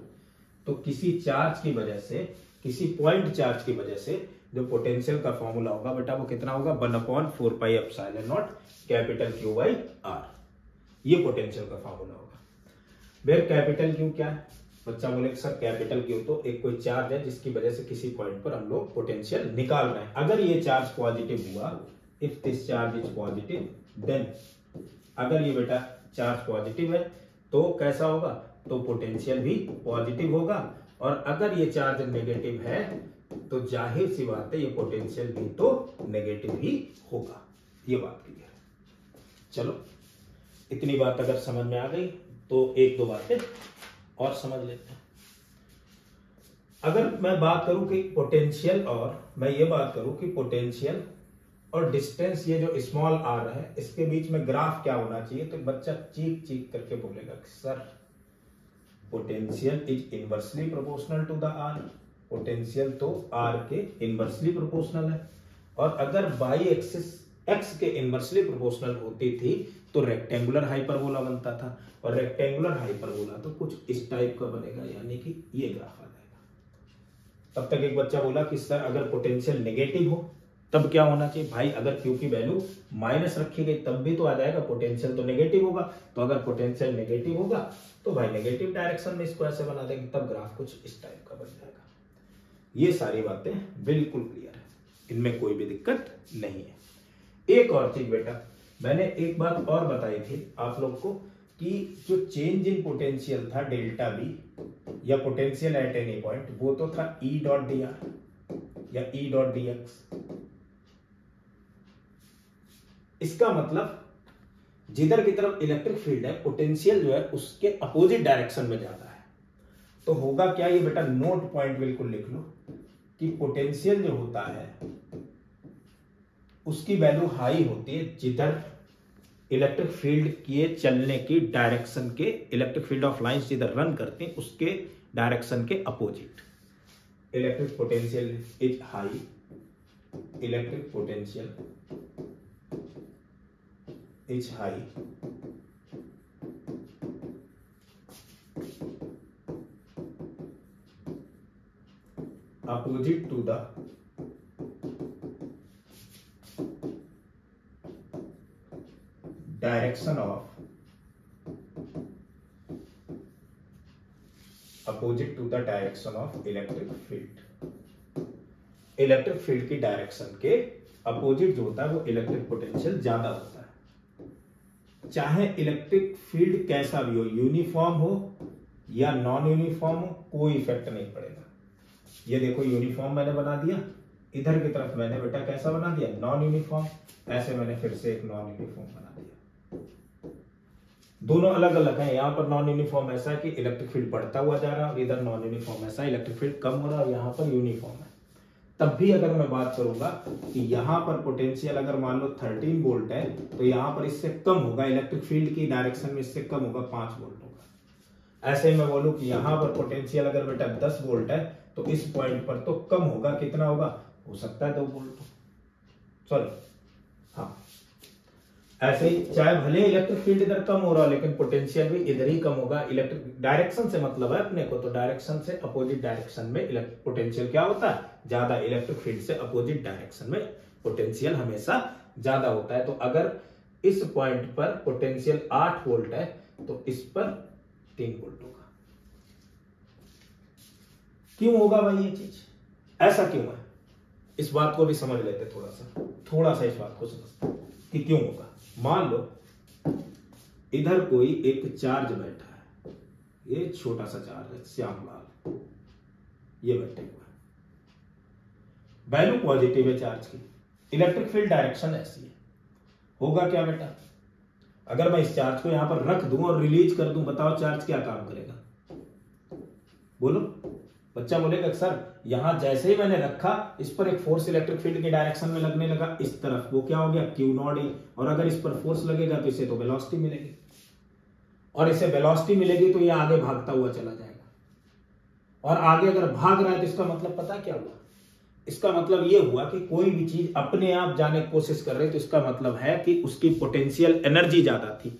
तो किसी चार्ज की वजह से, किसी पॉइंट चार्ज की वजह से जो पोटेंशियल का फॉर्मूला होगा बेटा वो कितना होगा? 1/4 pi epsilon not capital Q by R। ये पोटेंशियल का फॉर्मूला होगा। वेयर कैपिटल Q क्या है? बच्चा बोले सर कैपिटल Q तो एक कोई चार्ज है जिसकी वजह से किसी पॉइंट पर हम लोग पोटेंशियल निकाल रहे हैं। अगर ये चार्ज पॉजिटिव हुआ, if this charge is positive then, अगर ये बेटा चार्ज पॉजिटिव है तो कैसा होगा? तो पोटेंशियल भी पॉजिटिव होगा, और अगर ये चार्ज नेगेटिव है तो जाहिर सी बात है ये पोटेंशियल भी तो नेगेटिव ही होगा। ये बात क्लियर है। चलो इतनी बात अगर समझ में आ गई तो एक दो बातें और समझ लेते हैं। अगर मैं बात करूं कि पोटेंशियल, और मैं ये बात करूं कि पोटेंशियल और डिस्टेंस ये जो स्मॉल r है इसके बीच में ग्राफ क्या होना चाहिए, तो बच्चा चीख चीख करके बोलेगा कि sir potential is inversely proportional to the r। Potential तो r के इनवर्सली प्रोपोर्शनल है, और अगर बाई एक्सिस x के इनवर्सली प्रोपोर्शनल होती थी तो रेक्टेंगुलर हाइपरबोला बनता था, और रेक्टेंगुलर हाइपरबोला तो कुछ इस टाइप का बनेगा, यानी कि ये ग्राफ आ जाएगा। तब तक एक बच्चा बोला कि सर अगर पोटेंशियल नेगेटिव हो तब क्या होना चाहिए? भाई अगर Q की वैल्यू माइनस रखी गई तब भी तो आ जाएगा, पोटेंशियल तो नेगेटिव होगा। तो अगर पोटेंशियल नेगेटिव होगा तो भाई नेगेटिव डायरेक्शन में इसको ऐसे बना देंगे, तब ग्राफ कुछ इस टाइप का बन जाएगा। ये सारी बातें बिल्कुल क्लियर है, इनमें कोई भी दिक्कत नहीं है। एक और चीज बेटा, मैंने एक बात और बताई थी आप लोग को कि जो चेंज इन पोटेंशियल था डेल्टा बी या पोटेंशियल एट एनी पॉइंट, वो तो था E डॉट डी आर या E डॉट डी एक्स। इसका मतलब जिधर की तरफ इलेक्ट्रिक फील्ड है पोटेंशियल जो है उसके अपोजिट डायरेक्शन में जाता है। तो होगा क्या, ये बेटा नोट पॉइंट बिल्कुल लिख लो कि पोटेंशियल जो होता है उसकी वैल्यू हाई होती है जिधर इलेक्ट्रिक फील्ड के चलने की डायरेक्शन के, इलेक्ट्रिक फील्ड ऑफ लाइंस जिधर रन करते हैं उसके डायरेक्शन के opposite electric potential is high, electric potential is high opposite to the direction of opposite to the direction of electric field। Electric field की डायरेक्शन के अपोजिट जो होता है वो इलेक्ट्रिक पोटेंशियल ज्यादा होता है। चाहे इलेक्ट्रिक फील्ड कैसा भी हो, यूनिफॉर्म हो या नॉन यूनिफॉर्म हो, कोई इफेक्ट नहीं पड़ेगा। ये देखो यूनिफॉर्म मैंने बना दिया, इधर की तरफ मैंने बेटा कैसा बना दिया, नॉन यूनिफॉर्म, ऐसे मैंने फिर से एक नॉन यूनिफॉर्म बना दिया। दोनों अलग अलग हैं। यहाँ पर नॉन यूनिफॉर्म ऐसा है कि इलेक्ट्रिक फील्ड बढ़ता हुआ जा रहा है और इधर नॉन यूनिफॉर्म ऐसा इलेक्ट्रिक फील्ड कम हो रहा है और यहाँ पर यूनिफॉर्म है। तब भी अगर मैं बात करूंगा कि यहाँ पर पोटेंशियल अगर मान लो 13 वोल्ट है तो यहाँ पर इससे कम होगा, इलेक्ट्रिक फील्ड की डायरेक्शन में इससे कम होगा, 5 वोल्ट होगा। ऐसे ही मैं बोलूं कि यहाँ पर पोटेंशियल अगर बेटा 10 वोल्ट है तो इस पॉइंट पर तो कम होगा, कितना होगा, हो सकता है 2 वोल्ट, सॉरी हाँ। ऐसे ही चाहे भले इलेक्ट्रिक फील्ड इधर कम हो रहा लेकिन पोटेंशियल भी इधर ही कम होगा। इलेक्ट्रिक डायरेक्शन से मतलब है अपने को, तो डायरेक्शन से अपोजिट डायरेक्शन में पोटेंशियल क्या होता है, ज्यादा। इलेक्ट्रिक फील्ड से अपोजिट डायरेक्शन में पोटेंशियल हमेशा ज्यादा होता है। तो अगर इस पॉइंट पर पोटेंशियल 8 वोल्ट है तो इस पर 3 वोल्ट होगा। क्यों होगा भाई ये चीज, ऐसा क्यों है, इस बात को भी समझ लेते थोड़ा सा इस बात को समझते कि क्यों होगा। मान लो इधर कोई एक चार्ज बैठा है, ये छोटा सा चार्ज है, श्यामलाल ये बैठे हुआ है, वैल्यू पॉजिटिव है चार्ज की, इलेक्ट्रिक फील्ड डायरेक्शन ऐसी है। होगा क्या बेटा, अगर मैं इस चार्ज को यहां पर रख दूं और रिलीज कर दूं, बताओ चार्ज क्या काम करेगा, बोलो। बच्चा बोलेगा सर यहां जैसे ही मैंने रखा इस पर एक फोर्स इलेक्ट्रिक फील्ड की डायरेक्शन में लगने लगा इस तरफ, वो क्या हो गया Q0E, और अगर इस पर फोर्स लगेगा तो इसे तो वेलोसिटी मिलेगी, और इसे वेलोसिटी मिलेगी तो ये आगे भागता हुआ चला जाएगा। और आगे अगर भाग रहा है तो इसका मतलब पता क्या हुआ, इसका मतलब ये हुआ कि कोई भी चीज अपने आप जाने की कोशिश कर रही है तो इसका मतलब है कि उसकी पोटेंशियल एनर्जी ज्यादा थी,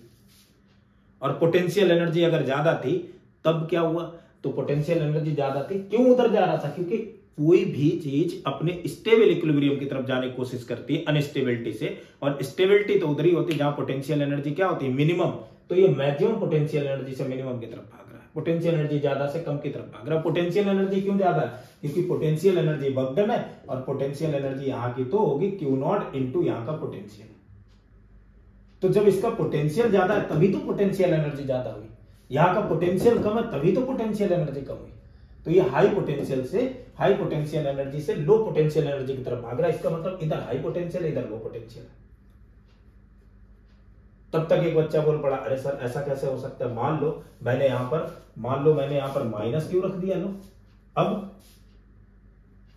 और पोटेंशियल एनर्जी अगर ज्यादा थी तब क्या हुआ, तो पोटेंशियल एनर्जी ज्यादा थी। क्यों उधर जा रहा था, क्योंकि कोई भी चीज अपने स्टेबल इक्विलिब्रियम की तरफ जाने की कोशिश करती है अनस्टेबिलिटी से, और स्टेबिलिटी तो उधर ही होती है जहां पोटेंशियल एनर्जी क्या होती है, मिनिमम। तो ये मैक्सिमम पोटेंशियल एनर्जी से मिनिमम की तरफ भाग रहा है, पोटेंशियल एनर्जी ज्यादा से कम की तरफ भाग रहा है। पोटेंशियल एनर्जी क्यों ज्यादा है, क्योंकि पोटेंशियल एनर्जी वर्क डन है, और पोटेंशियल एनर्जी यहाँ की तो होगी Q0 इंटू यहाँ का पोटेंशियल। तो जब इसका पोटेंशियल ज्यादा है तभी तो पोटेंशियल एनर्जी ज्यादा हुई, यहाँ का पोटेंशियल कम है तभी तो पोटेंशियल एनर्जी कम हुई। तो ये हाई पोटेंशियल एनर्जी से लो पोटेंशियल एनर्जी की तरफ भाग रहा है। इसका मतलब इधर हाई पोटेंशियल है, इधर लो पोटेंशियल है। तब तक एक बच्चा बोल पड़ा, अरे सर ऐसा कैसे हो सकता है, मान लो मैंने यहां पर माइनस क्यों रख दिया, लो अब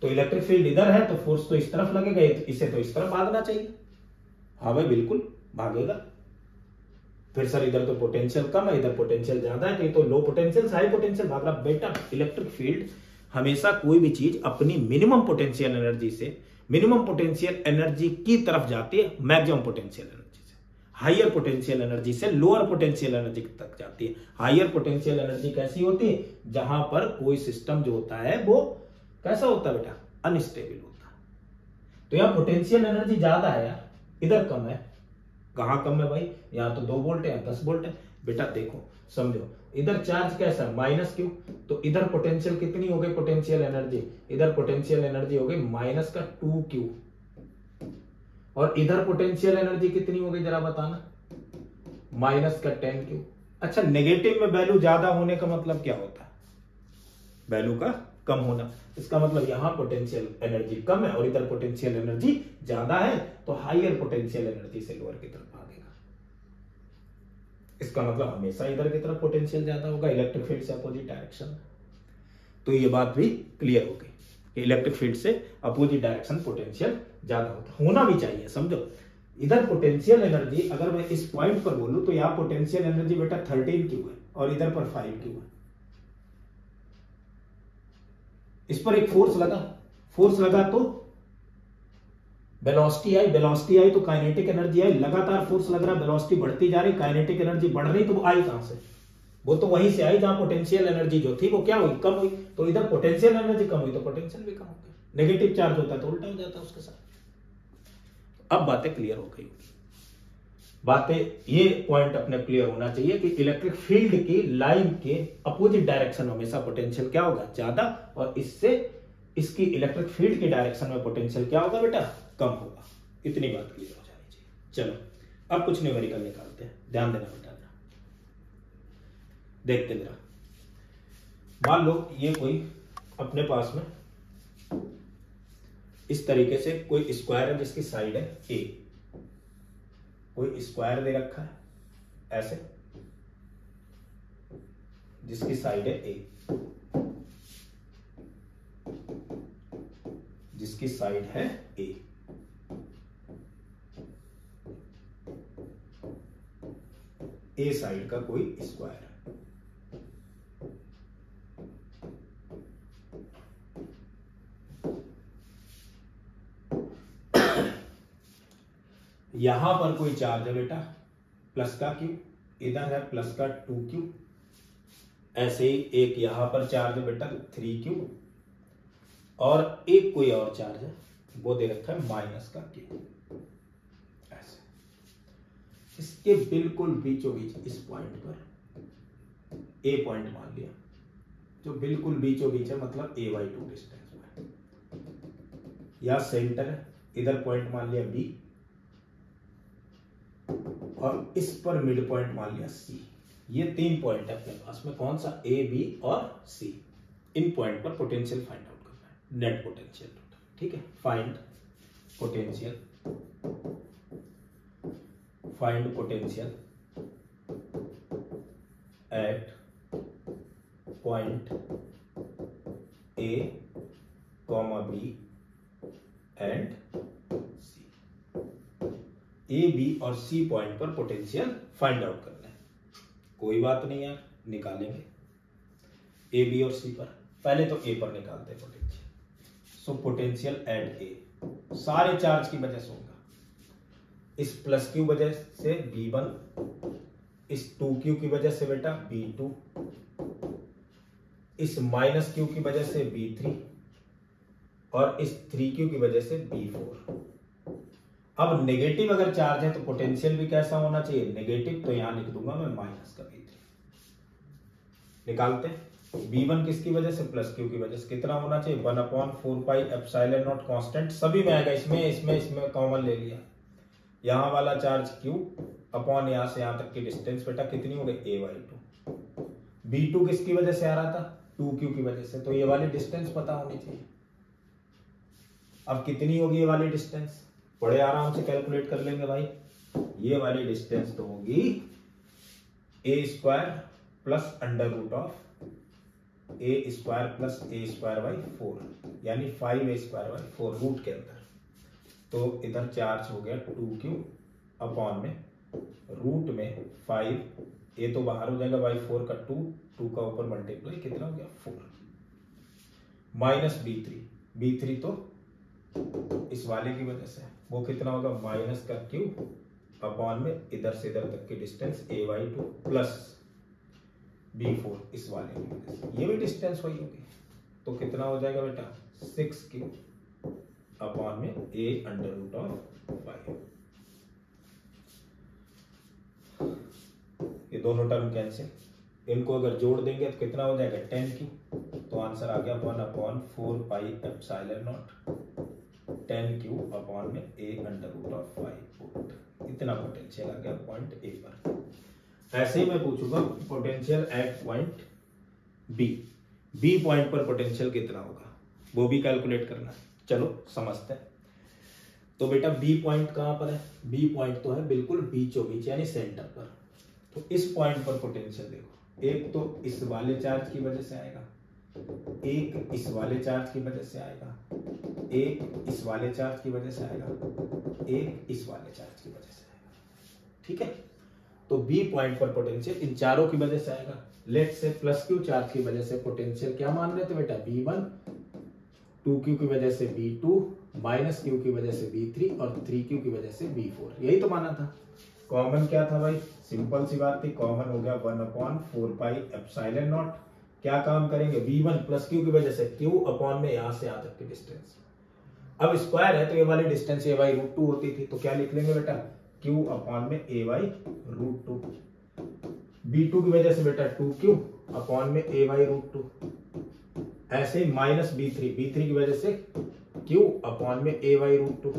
तो इलेक्ट्रिक फील्ड इधर है तो फोर्स तो इस तरफ लगेगा, इसे तो इस तरफ भागना चाहिए। हाँ भाई बिल्कुल भागेगा। फिर सर इधर तो पोटेंशियल कम है, इधर पोटेंशियल ज्यादा है, तो लो पोटेंशियल से हाई पोटेंशियल भाग रहा। बेटा इलेक्ट्रिक फील्ड हमेशा कोई भी चीज अपनी मिनिमम पोटेंशियल एनर्जी से मिनिमम पोटेंशियल एनर्जी की तरफ जाती है, मैक्सिमम पोटेंशियल एनर्जी से हायर पोटेंशियल एनर्जी से लोअर पोटेंशियल एनर्जी तक जाती है। हायर पोटेंशियल एनर्जी कैसी होती है, जहां पर कोई सिस्टम जो होता है वो कैसा होता है बेटा, अनस्टेबल होता है। तो यहां पोटेंशियल एनर्जी ज्यादा है यार, इधर कम है। कहां कम है भाई, यहां तो 2 वोल्ट है, 10 वोल्ट है। बेटा देखो समझो, इधर चार्ज कैसा है, माइनस क्यू, तो इधर पोटेंशियल कितनी हो गई, पोटेंशियल एनर्जी, इधर पोटेंशियल एनर्जी हो गई माइनस का 2Q, और इधर पोटेंशियल एनर्जी कितनी हो गई जरा बताना, माइनस का 10Q। अच्छा नेगेटिव में वैल्यू ज्यादा होने का मतलब क्या होता है, वैल्यू का कम होना। इसका मतलब यहां पोटेंशियल एनर्जी कम है और इधर पोटेंशियल एनर्जी ज्यादा है, तो हायर पोटेंशियल एनर्जी से लोअर की तरफ भागेगा। इसका मतलब हमेशा इधर की तरफ पोटेंशियल ज्यादा होगा इलेक्ट्रिक फील्ड से अपोजिट डायरेक्शन। तो ये बात भी क्लियर हो गई कि इलेक्ट्रिक फील्ड से अपोजिट डायरेक्शन पोटेंशियल ज्यादा होना भी चाहिए। समझो इधर पोटेंशियल एनर्जी अगर मैं इस पॉइंट पर बोलूं तो यहाँ पोटेंशियल एनर्जी बेटा 13 क्यू है और इधर पर 5 क्यू है। इस पर एक फोर्स लगा तो वेलोसिटी आई तो काइनेटिक एनर्जी आई। लगातार फोर्स लग रहा, वेलोसिटी बढ़ती जा रही, काइनेटिक एनर्जी बढ़ रही, तो वो आई कहां से? वो तो वहीं से आई जहां पोटेंशियल एनर्जी जो थी वो क्या हुई, कम हुई। तो इधर पोटेंशियल एनर्जी कम हुई तो पोटेंशियल भी कम हो गया। नेगेटिव चार्ज होता तो उल्टा हो जाता उसके साथ। अब बातें क्लियर हो गई होगी। बातें ये पॉइंट अपने क्लियर होना चाहिए कि इलेक्ट्रिक फील्ड की लाइन के अपोजिट डायरेक्शन में हमेशा पोटेंशियल क्या होगा, ज्यादा, और इससे इसकी इलेक्ट्रिक फील्ड के डायरेक्शन में पोटेंशियल क्या होगा बेटा, कम होगा। इतनी बात क्लियर हो जानी चाहिए। चलो अब कुछ न्यूमेरिकल निकालते हैं, ध्यान देना बेटा। देखते जरा, मान लो ये कोई अपने पास में इस तरीके से कोई स्क्वायर है जिसकी साइड है ए। कोई स्क्वायर दे रखा है ऐसे जिसकी साइड है ए, जिसकी साइड है ए। ए साइड का कोई स्क्वायर है। यहां पर कोई चार्ज है बेटा प्लस का क्यू, इधर है प्लस का 2q। ऐसे ही एक यहां पर चार्ज है बेटा 3q, और एक कोई और चार्ज है वो दे रखा है माइनस का q। ऐसे इसके बिल्कुल बीचों बीच इस पॉइंट पर ए पॉइंट मान लिया, जो बिल्कुल बीचों बीच है, मतलब a/2 डिस्टेंस में। या सेंटर है, इधर पॉइंट मान लिया बी, और इस पर मिड पॉइंट मान लिया सी। ये 3 पॉइंट है अपने पास में, कौन सा, ए, बी और सी। इन पॉइंट पर पोटेंशियल फाइंड आउट करना है, नेट पोटेंशियल। ठीक है, find potential at point A, B and A, B और सी पॉइंट पर पोटेंशियल फाइंड आउट करना है। कोई बात नहीं यार, निकालेंगे ए, बी और सी पर। पहले तो ए पर निकालते हैं पोटेंशियल। सो पोटेंशियल एट ए सारे चार्ज की वजह से होगा। इस प्लस क्यू वजह से B1, इस 2q की वजह से बेटा B2, इस माइनस क्यू की वजह से B3, और इस 3q की वजह से B4। अब नेगेटिव अगर चार्ज है तो पोटेंशियल भी कैसा होना चाहिए, नेगेटिव। तो यहां लिख दूंगा मैं माइनस का B3। निकालते हैं। B1 किसकी वजह से, प्लस क्यू की वजह से। कितना होना चाहिए, 1/4 पाई एप्सिलॉन नॉट कांस्टेंट, सभी में आएगा, इसमें कॉमन ले लिया। यहां वाला चार्ज Q अपॉन यहां से यहां तक की डिस्टेंस बेटा कितनी हो गई, a/2। B2 किसकी वजह से आ रहा था, 2q की वजह से। तो ये वाली डिस्टेंस पता होनी चाहिए। अब कितनी होगी ये वाली डिस्टेंस, बड़े आराम से कैलकुलेट कर लेंगे भाई। ये वाली डिस्टेंस तो होगी a² plus √(a² plus a²/4, यानी 5a²/4 रूट के अंदर। तो इधर चार्ज हो गया 2q अपॉन में रूट में 5, ये तो बाहर हो जाएगा बाई 4 का 2 का ऊपर मल्टीप्लाई, कितना हो गया 4, माइनस B3 तो इस वाले की वजह से, वो कितना होगा माइनस का q अपॉन में इधर से इधर तक की डिस्टेंस a/2 प्लस B4 इस वाले की वजह से। ये भी डिस्टेंस वही होगी, तो कितना हो जाएगा बेटा 6q अपॉन में a√5। ये दोनों टर्म कैंसिल, इनको अगर जोड़ देंगे तो कितना हो जाएगा 10q। तो आंसर आ गया 1/4 pi epsilon not 10q upon में a√5। इतना पोटेंशियल आ गया पॉइंट ए पर। ऐसे ही मैं पूछूंगा potential at point B point पर पोटेंशियल कितना होगा, वो भी कैलकुलेट करना है। चलो समझते हैं। तो बेटा बी पॉइंट कहां पर है, बी पॉइंट तो है बिल्कुल बीचों बीच, यानी सेंटर पर। तो इस पॉइंट पर पोटेंशियल देखो, एक तो इस वाले चार्ज की वजह से आएगा, एक इस वाले चार्ज की वजह से आएगा, एक इस वाले चार्ज की वजह से आएगा, एक इस वाले चार्ज की वजह से आएगा। ठीक है, तो बी पॉइंट पर पोटेंशियल इन चारों की वजह से आएगा। लेट से प्लस क्यू चार्ज की वजह से पोटेंशियल क्या मान रहे थे बेटा, B1, 2Q की वजह से B2, माइनस क्यू की वजह से B3 और 3Q की वजह से B4, यही तो माना था। कॉमन क्या था भाई, सिंपल सी बात थी, कॉमन हो गया 1/4πε0। क्या काम करेंगे, B1 प्लस क्यू की वजह से Q अपॉन में यहां से यहां तक की डिस्टेंस, अब स्क्वायर है तो ये वाली डिस्टेंस a/√2 होती थी, तो क्या लिख लेंगे बेटा, Q अपॉन में a/√2। B2 की वजह से बेटा 2Q अपॉन में a/√2। ऐसे ही माइनस B3 की वजह से Q अपॉन में a/√2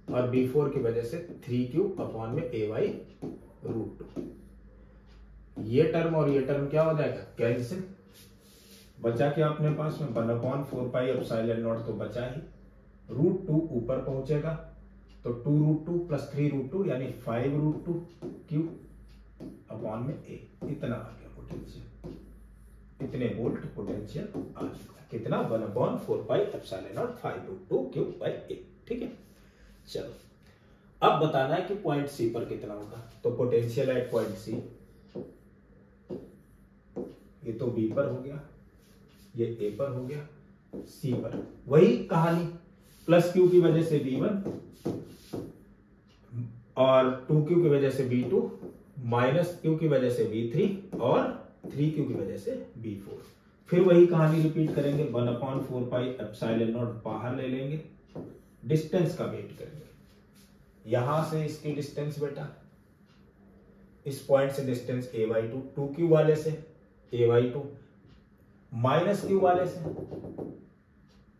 और B4 की वजह से 3Q अपॉन में a/√2। ये टर्म और ये टर्म क्या हो जाएगा, कैंसिल। बचा क्या अपने पास में, 1/4πε0 तो बचा ही, √2 ऊपर पहुंचेगा तो 2√2 प्लस 3√2 यानी 5√2 Q अपॉन में a। इतना आ गया पोटेंशियल, इतने वोल्ट पोटेंशियल आ चुका है। कितना, 1/4πε0 5√2 Q/a। ठीक है, चलो अब बताना है कि पॉइंट सी पर कितना होगा। तो पोटेंशियल एट पॉइंट सी, ये तो बी पर हो गया, ये ए पर हो गया, सी पर वही कहानी, प्लस क्यू की वजह से B1 और 2Q की वजह से B2, माइनस क्यू की वजह से B3 और 3Q की वजह से B4। फिर वही कहानी रिपीट करेंगे, 1/4πε0 बाहर ले लेंगे, डिस्टेंस का वेट करेंगे। यहां से इसकी डिस्टेंस बेटा, इस पॉइंट से डिस्टेंस a/2, 2Q वाले से a/2, माइनस क्यू वाले से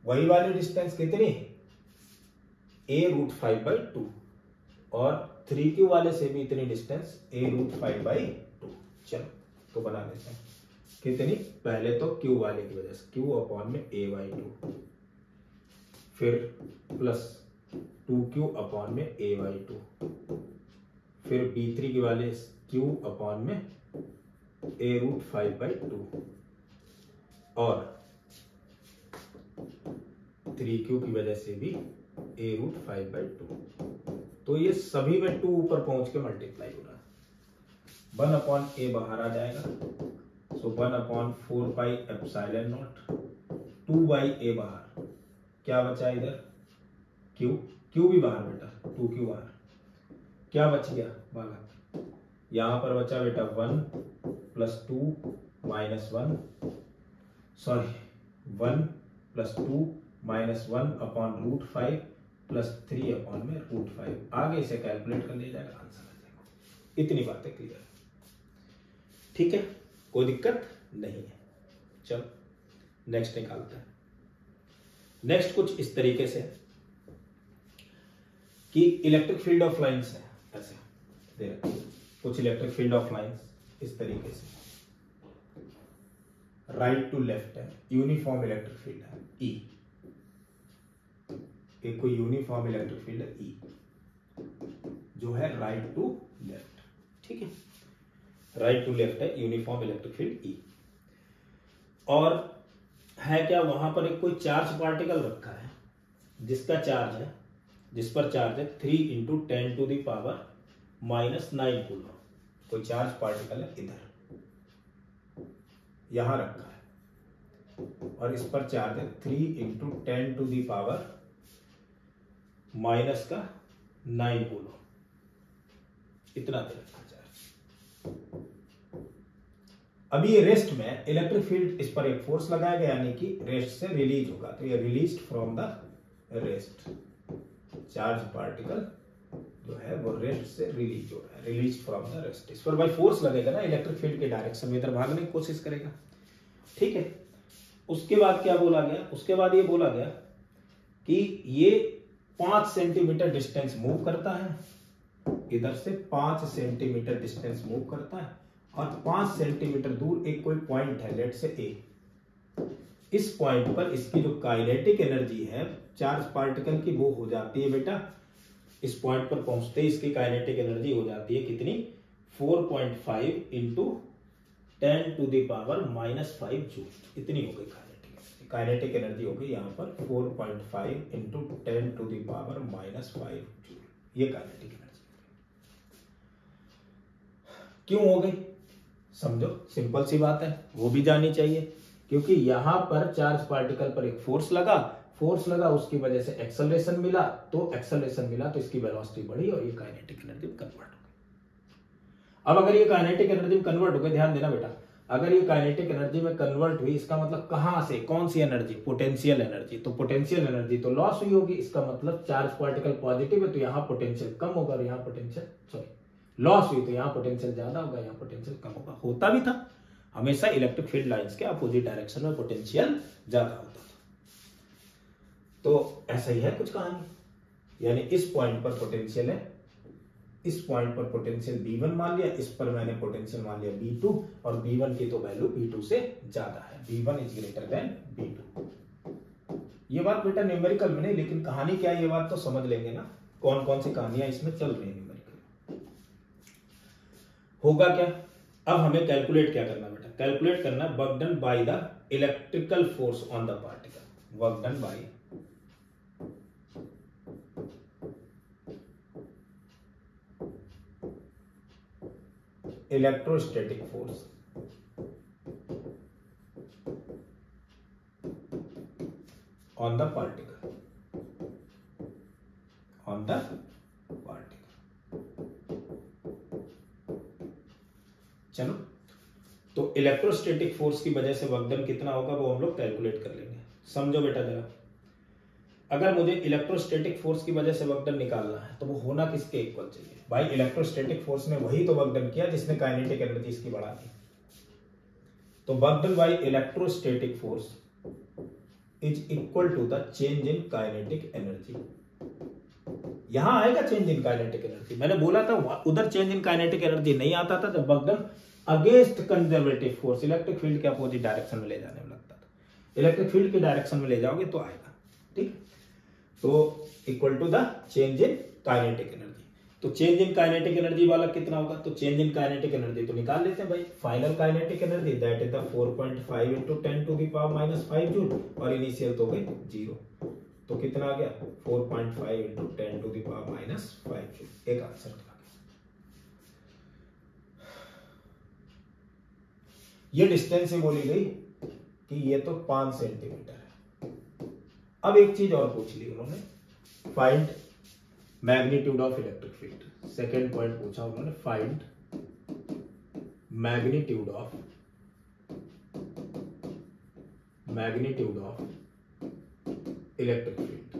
वही वाली डिस्टेंस कितनी, a√5/2 और 3Q वाले से भी इतनी डिस्टेंस a√5/2। चलो तो बना लेते हैं, कितनी, पहले तो Q वाले की वजह से Q अपॉन में a/2, फिर प्लस 2Q अपॉन में a/2, फिर B3 की वाले Q अपॉन में a√5/2 और 3Q की वजह से भी a√5/2। तो ये सभी में 2 ऊपर पहुंच के मल्टीप्लाई हो रहा है, 1/a बाहर आ जाएगा, सो 1/4πε0, 2/a बाहर, क्या बचा इधर, Q भी बाहर बेटा, 2Q बाहर, क्या बच गया बालक, यहां पर बचा बेटा 1 + 2 - 1, सॉरी 1 + 2 - 1/√5 + 3/√5। आगे इसे कैलकुलेट कर लिया जाएगा, आंसर आ जाएगा। इतनी बातें क्लियर, ठीक है, कोई दिक्कत नहीं है। चलो नेक्स्ट निकालते हैं। नेक्स्ट कुछ इस तरीके से कि इलेक्ट्रिक फील्ड ऑफ लाइंस है, ऐसे दे रखे कुछ इलेक्ट्रिक फील्ड ऑफ लाइंस इस तरीके से, राइट टू लेफ्ट है, यूनिफॉर्म इलेक्ट्रिक फील्ड है E, एक कोई यूनिफॉर्म इलेक्ट्रिक फील्ड है E जो है राइट टू लेफ्ट। ठीक है, राइट टू लेफ्ट है यूनिफॉर्म इलेक्ट्रिक फील्ड E, और है क्या, वहां पर एक कोई चार्ज पार्टिकल रखा है जिसका चार्ज है, जिस पर चार्ज है 3 × 10⁻⁹ कूलम। कोई चार्ज पार्टिकल है इधर, यहां रखा है, और इस पर चार्ज है 3 × 10⁻⁹ कूलम, इतना दे रखा चार्ज। अभी ये रेस्ट में इलेक्ट्रिक फील्ड, इस पर एक फोर्स लगाया गया, यानी कि रेस्ट से रिलीज होगा, तो ये released from the rest, charge particle जो है वो रेस्ट से रिलीज हो रहा है, रिलीज फ्रॉम द रेस्ट। इस पर भाई फोर्स लगेगा ना इलेक्ट्रिक फील्ड के डायरेक्शन में, इधर भागने की कोशिश करेगा। ठीक है, उसके बाद क्या बोला गया, उसके बाद ये बोला गया कि ये 5 सेंटीमीटर डिस्टेंस मूव करता है, इधर से 5 सेंटीमीटर डिस्टेंस मूव करता है, और 5 सेंटीमीटर दूर एक कोई पॉइंट है, लेट से A, इस पॉइंट पर इसकी जो काइनेटिक एनर्जी है चार्ज पार्टिकल की, वो हो जाती है बेटा, इस पॉइंट पर पहुंचते ही इसकी काइनेटिक एनर्जी हो जाती है कितनी, 4.5 इंटू 10⁻⁻⁵ जूल इतनी हो गई काइनेटिक एनर्जी हो गई यहाँ पर 4.5 इंटू 10⁻⁻⁵ जूल, ये काइनेटिक एनर्जी क्यों हो गई समझो, सिंपल सी बात है, वो भी जानी चाहिए। क्योंकि यहां पर चार्ज पार्टिकल पर एक फोर्स लगा उसकी वजह से एक्सेलरेशन मिला, तो इसकी वेलोसिटी बढ़ी और ये काइनेटिक एनर्जी में कन्वर्ट हो गई। अब अगर ये काइनेटिक एनर्जी में कन्वर्ट हो गई, ध्यान देना बेटा, अगर ये काइनेटिक एनर्जी में कन्वर्ट हुई, इसका मतलब कहां से, कौन सी एनर्जी, पोटेंशियल एनर्जी, तो पोटेंशियल एनर्जी तो लॉस हुई होगी, इसका मतलब चार्ज पार्टिकल पॉजिटिव है तो यहाँ पोटेंशियल कम होगा और यहाँ पोटेंशियल लॉस हुई तो यहाँ पोटेंशियल ज्यादा होगा, यहाँ पोटेंशियल कम होगा। होता भी था हमेशा इलेक्ट्रिक फील्ड लाइंस के अपोजिट डायरेक्शन में पोटेंशियल ज्यादा होता था। तो ऐसा ही है कुछ कहानी, यानी इस पॉइंट पर पोटेंशियल है, इस पॉइंट पर पोटेंशियल B1 मान लिया, इस पर मैंने पोटेंशियल मान लिया B2 और B1 की तो वैल्यू B2 से ज्यादा है, B1 is greater than B2। ये बात बेटा न्यूमेरिकल में नहीं, लेकिन कहानी क्या है ये बात तो समझ लेंगे ना, कौन कौन सी कहानियां इसमें चल रही है न्यूमेरिकल। होगा क्या, अब हमें कैलकुलेट क्या करना बेटा, कैलकुलेट करना work done by the electrical force on the particle, work done by electrostatic force on the particle, चलो तो इलेक्ट्रोस्टैटिक फोर्स की वजह से वर्क डन कितना होगा वो हम लोग कैलकुलेट कर लेंगे। समझो बेटा जरा, अगर मुझे इलेक्ट्रोस्टैटिक फोर्स की वजह से वर्क डन निकालना है तो वो होना किसके इक्वल चाहिए भाई, इलेक्ट्रोस्टैटिक फोर्स ने वही तो वर्क डन किया जिसने काइनेटिक एनर्जी इसकी बढ़ा दी। तो work done by electrostatic force is equal to the change in kinetic energy. यहां आएगा चेंज इन काइनेटिक एनर्जी, मैंने बोला था उधर चेंज इन काइनेटिक एनर्जी नहीं आता था जब work done against conservative force electric field के अपोजिट डायरेक्शन में ले जाने में लगता था। इलेक्ट्रिक फील्ड के डायरेक्शन में ले जाओगे तो आएगा, ठीक। तो equal to the change in kinetic energy, तो चेंज इन काइनेटिक एनर्जी वाला कितना होगा, तो चेंज इन काइनेटिक एनर्जी तो निकाल लेते हैं भाई, final kinetic energy that is the 4.5 into 10⁻⁻⁵ joule और इनिशियल तो गई 0, तो कितना आ गया 4.5 इंटू 10⁻⁻⁵ जूल, एक आंसर आ गया। ये डिस्टेंस से बोली गई कि ये तो 5 सेंटीमीटर है। अब एक चीज और पूछ ली उन्होंने, find magnitude of electric field, second point पूछा उन्होंने, find magnitude of electric field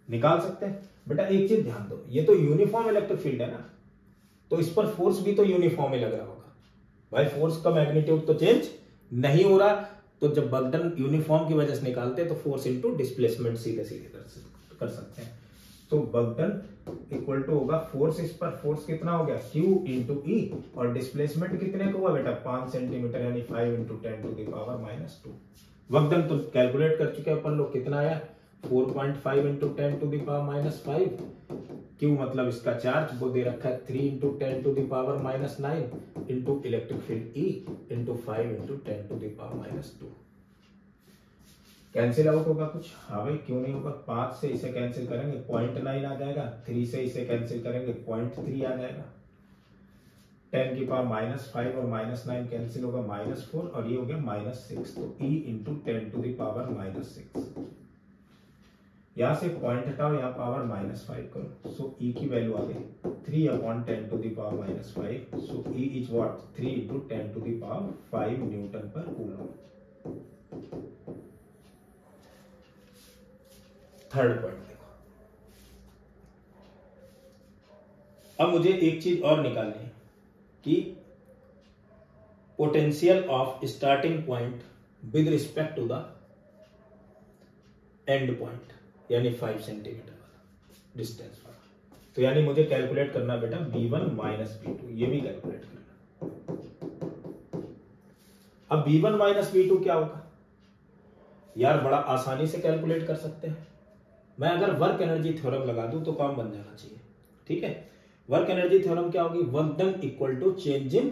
निकाल सकते हैं बेटा। एक चीज ध्यान दो, ये तो यूनिफॉर्म इलेक्ट्रिक फील्ड है ना, तो इस पर फोर्स भी तो यूनिफॉर्म ही लग रहा होगा भाई, फोर्स का मैग्नीट्यूड तो चेंज नहीं हो रहा, तो जब वर्क डन यूनिफॉर्म की वजह से निकालते हैं तो फोर्स इनटू डिस्प्लेसमेंट सीधे सीधे कर सकते हैं। तो वर्क डन इक्वल टू होगा फोर्स, इस पर फोर्स कितना हो गया Q इंटू ई, और डिस्प्लेसमेंट कितने का हुआ बेटा 5 सेंटीमीटर, यानी 5 इंटू 10⁻⁻²। वर्क डन तो कैलकुलेट कर चुके हैं अपन लोग, कितना आया 4.5 इंटू 10⁻⁵, Q मतलब इसका चार्ज वो दे रखा है 3 into 10⁻⁹ into electric field E into 5 into 10⁻²। Cancel out होगा कुछ, हाँ भाई क्यों नहीं होगा, 5 से इसे कैंसिल करेंगे 0.9 आ जाएगा, 3 से इसे कैंसिल करेंगे 0.3 आ जाएगा, 10⁻⁵ और -9 कैंसिल होगा -4 और ये हो गया -6, तो E इंटू 10⁻⁻⁶। यहां से पॉइंट हटाओ, यहाँ पावर -5 करो, सो E की वैल्यू आ गई 3/10⁻⁵, so E is what 3 into 10⁵ newton per coulomb. Third point देखो, अब मुझे एक चीज और निकालनी है कि potential of starting point with respect to the end point, यानी 5 सेंटीमीटर वाला डिस्टेंस वाला। तो यानी मुझे कैलकुलेट करना बेटा B1 माइनस B2, ये भी कैलकुलेट करना। अब B1 माइनस B2 क्या होगा यार, बड़ा आसानी से कैलकुलेट कर सकते हैं। मैं अगर वर्क एनर्जी थ्योरम लगा दूं तो काम बन जाना चाहिए, ठीक है। वर्क एनर्जी थ्योरम क्या होगी, work done equal to change in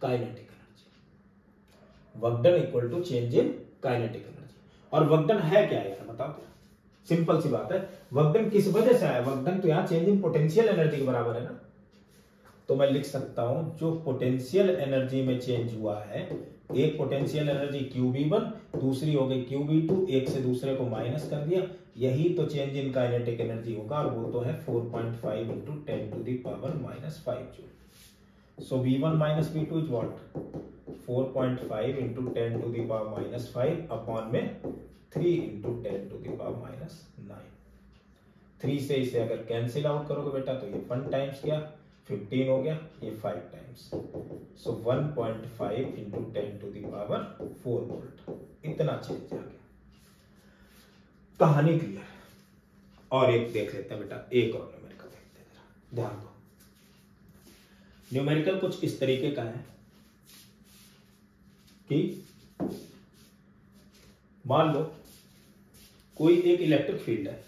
kinetic energy, work done equal to change in kinetic energy. और वर्क डन है क्या है बताओ, सिंपल सी बात है, वर्क डन किस वजह से आया, वर्क डन तो यहाँ चेंज इन पोटेंशियल एनर्जी के बराबर है ना। तो मैं लिख सकता हूं जो पोटेंशियल एनर्जी में चेंज हुआ है, एक पोटेंशियल एनर्जी QB1, दूसरी हो गई QB2, एक से दूसरे को माइनस कर दिया, यही तो चेंज इन काइनेटिक एनर्जी होगा, और वो तो है 4.5 into 10 to the power -5 joule. So V1 minus V2 is what, 4.5 into 10 to the power -5 upon में 3 इंटू 10 टू द पावर -9। 3 से इसे अगर कैंसिल आउट करोगे बेटा तो ये 1 टाइम्स क्या 15 हो गया, ये 5 times, so 1.5 into 10 to the power 4 volt, इतना चेंज आ गया। कहानी क्लियर है। और एक देख लेते हैं बेटा, एक और न्यूमेरिकल देखते हैं, जरा ध्यान दो। न्यूमेरिकल कुछ इस तरीके का है कि मान लो कोई एक इलेक्ट्रिक फील्ड है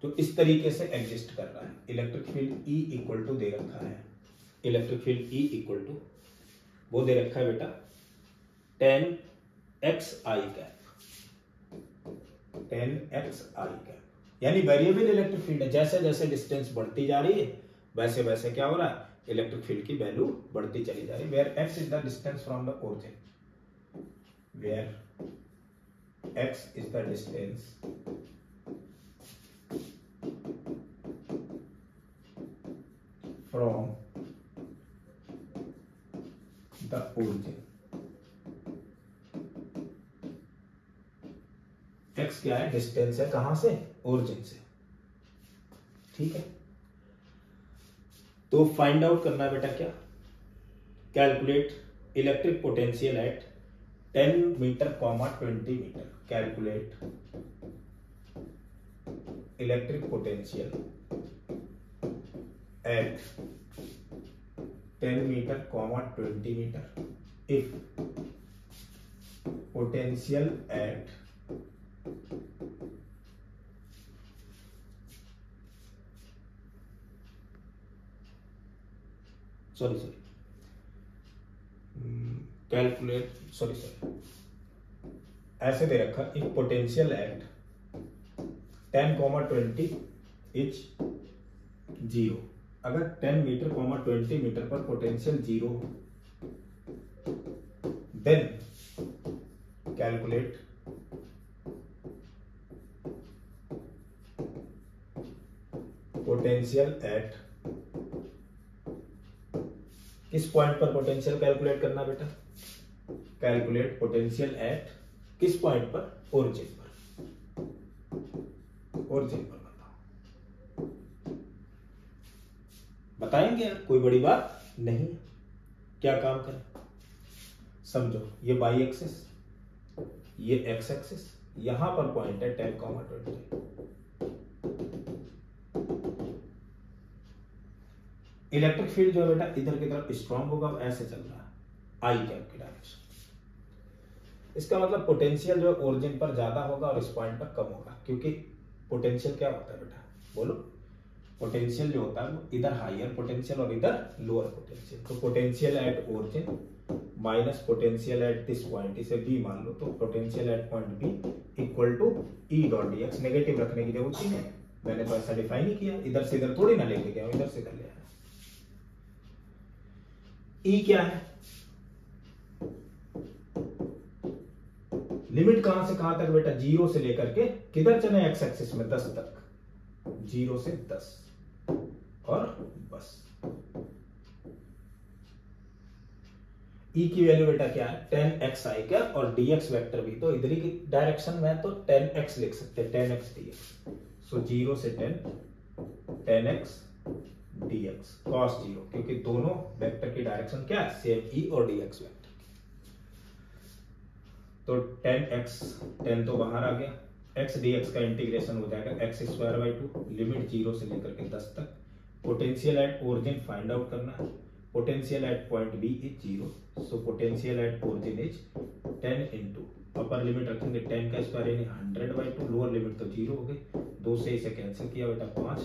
जो इस तरीके से एग्जिस्ट कर रहा है, electric field E equal to दे रखा है, electric field E equal to वो दे रखा है बेटा 10xi कैप, 10xi कैप, यानी वेरिएबल इलेक्ट्रिक फील्ड है, जैसे जैसे डिस्टेंस बढ़ती जा रही है वैसे वैसे क्या हो रहा है, इलेक्ट्रिक फील्ड की वैल्यू बढ़ती चली जा रही है। Where x is the distance from the origin, where x is the distance from the origin, x क्या है, डिस्टेंस है कहां से, ओरिजिन से, ठीक है। तो फाइंड आउट करना है बेटा क्या, calculate electric potential at 10 meter, 20 meter, calculate electric potential at 10 meter, 20 meter, if potential at calculate ऐसे दे रखा, if potential at 10, 20 is 0, अगर 10 मीटर 20 मीटर पर पोटेंशियल 0 हो, देन कैलकुलेट पोटेंशियल एट, किस पॉइंट पर पोटेंशियल कैलकुलेट करना बेटा, कैलकुलेट पोटेंशियल एट किस पॉइंट पर, ओरिजिन पर, ओरिजिन पर बताएंगे यार, कोई बड़ी बात नहीं। क्या काम करें, समझो ये y एक्सिस, ये x एक्सिस, यहां पर पॉइंट है 10, 20। इलेक्ट्रिक फील्ड जो है बेटा इधर की तरफ स्ट्रांग होगा, ऐसे चल रहा है I कैप की डायरेक्शन। इसका मतलब पोटेंशियल जो है ओरिजिन पर ज्यादा होगा और इस पॉइंट पर कम होगा, क्योंकि पोटेंशियल क्या होता है बेटा, बोलो, पोटेंशियल जो होता है वो इधर हायर पोटेंशियल और इधर लोअर पोटेंशियल। तो potential at origin minus potential at this point, इसे B मान लो, तो potential at point B equal to E dot dx, negative रखने की जरूरत ही नहीं, मैंने तो ऐसा डिफाइन ही किया, इधर से इधर थोड़ी ना लेके गया, इधर से कर लिया। E क्या है, लिमिट कहां से कहां तक बेटा, 0 से लेकर के किधर चले, एक्स एक्सिस में 10 तक, 0 से 10 और बस। E की वैल्यू बेटा क्या है, 10xi क्या, और dx वेक्टर भी तो इधर की डायरेक्शन में, तो 10x लिख सकते हैं, 10x dx। सो 0 से 10x dx cos 0, क्योंकि दोनों वेक्टर की डायरेक्शन क्या है, सेम E और dx वेक्टर। तो 10x, 10 तो बाहर आ गया, x dx का इंटीग्रेशन हो जाएगा x²/2, लिमिट 0 से लेकर के 10 तक। Potential at origin find out करना है, potential at point B is 0, so potential at origin is 10 into, upper limit रखेंगे 10 का स्क्वायर यानी 100/2, लोअर लिमिट तो 0 हो गई, 2 से इसे कैंसिल किया बेटा 5,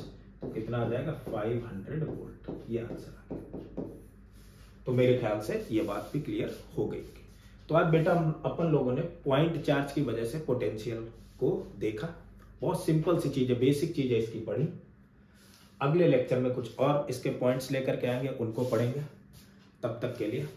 कितना आ जाएगा 500 वोल्ट। ये आंसर आ गया। तो मेरे ख्याल से ये बात भी क्लियर हो गई। तो आज बेटा अपन लोगों ने पॉइंट चार्ज की वजह से पोटेंशियल को देखा। बहुत सिंपल सी चीज है, बेसिक चीज है इसकी पढ़ी। अगले लेक्चर में कुछ और इसके पॉइंट्स लेकर के आएंगे, उनको पढ़ेंगे। तब तक के लिए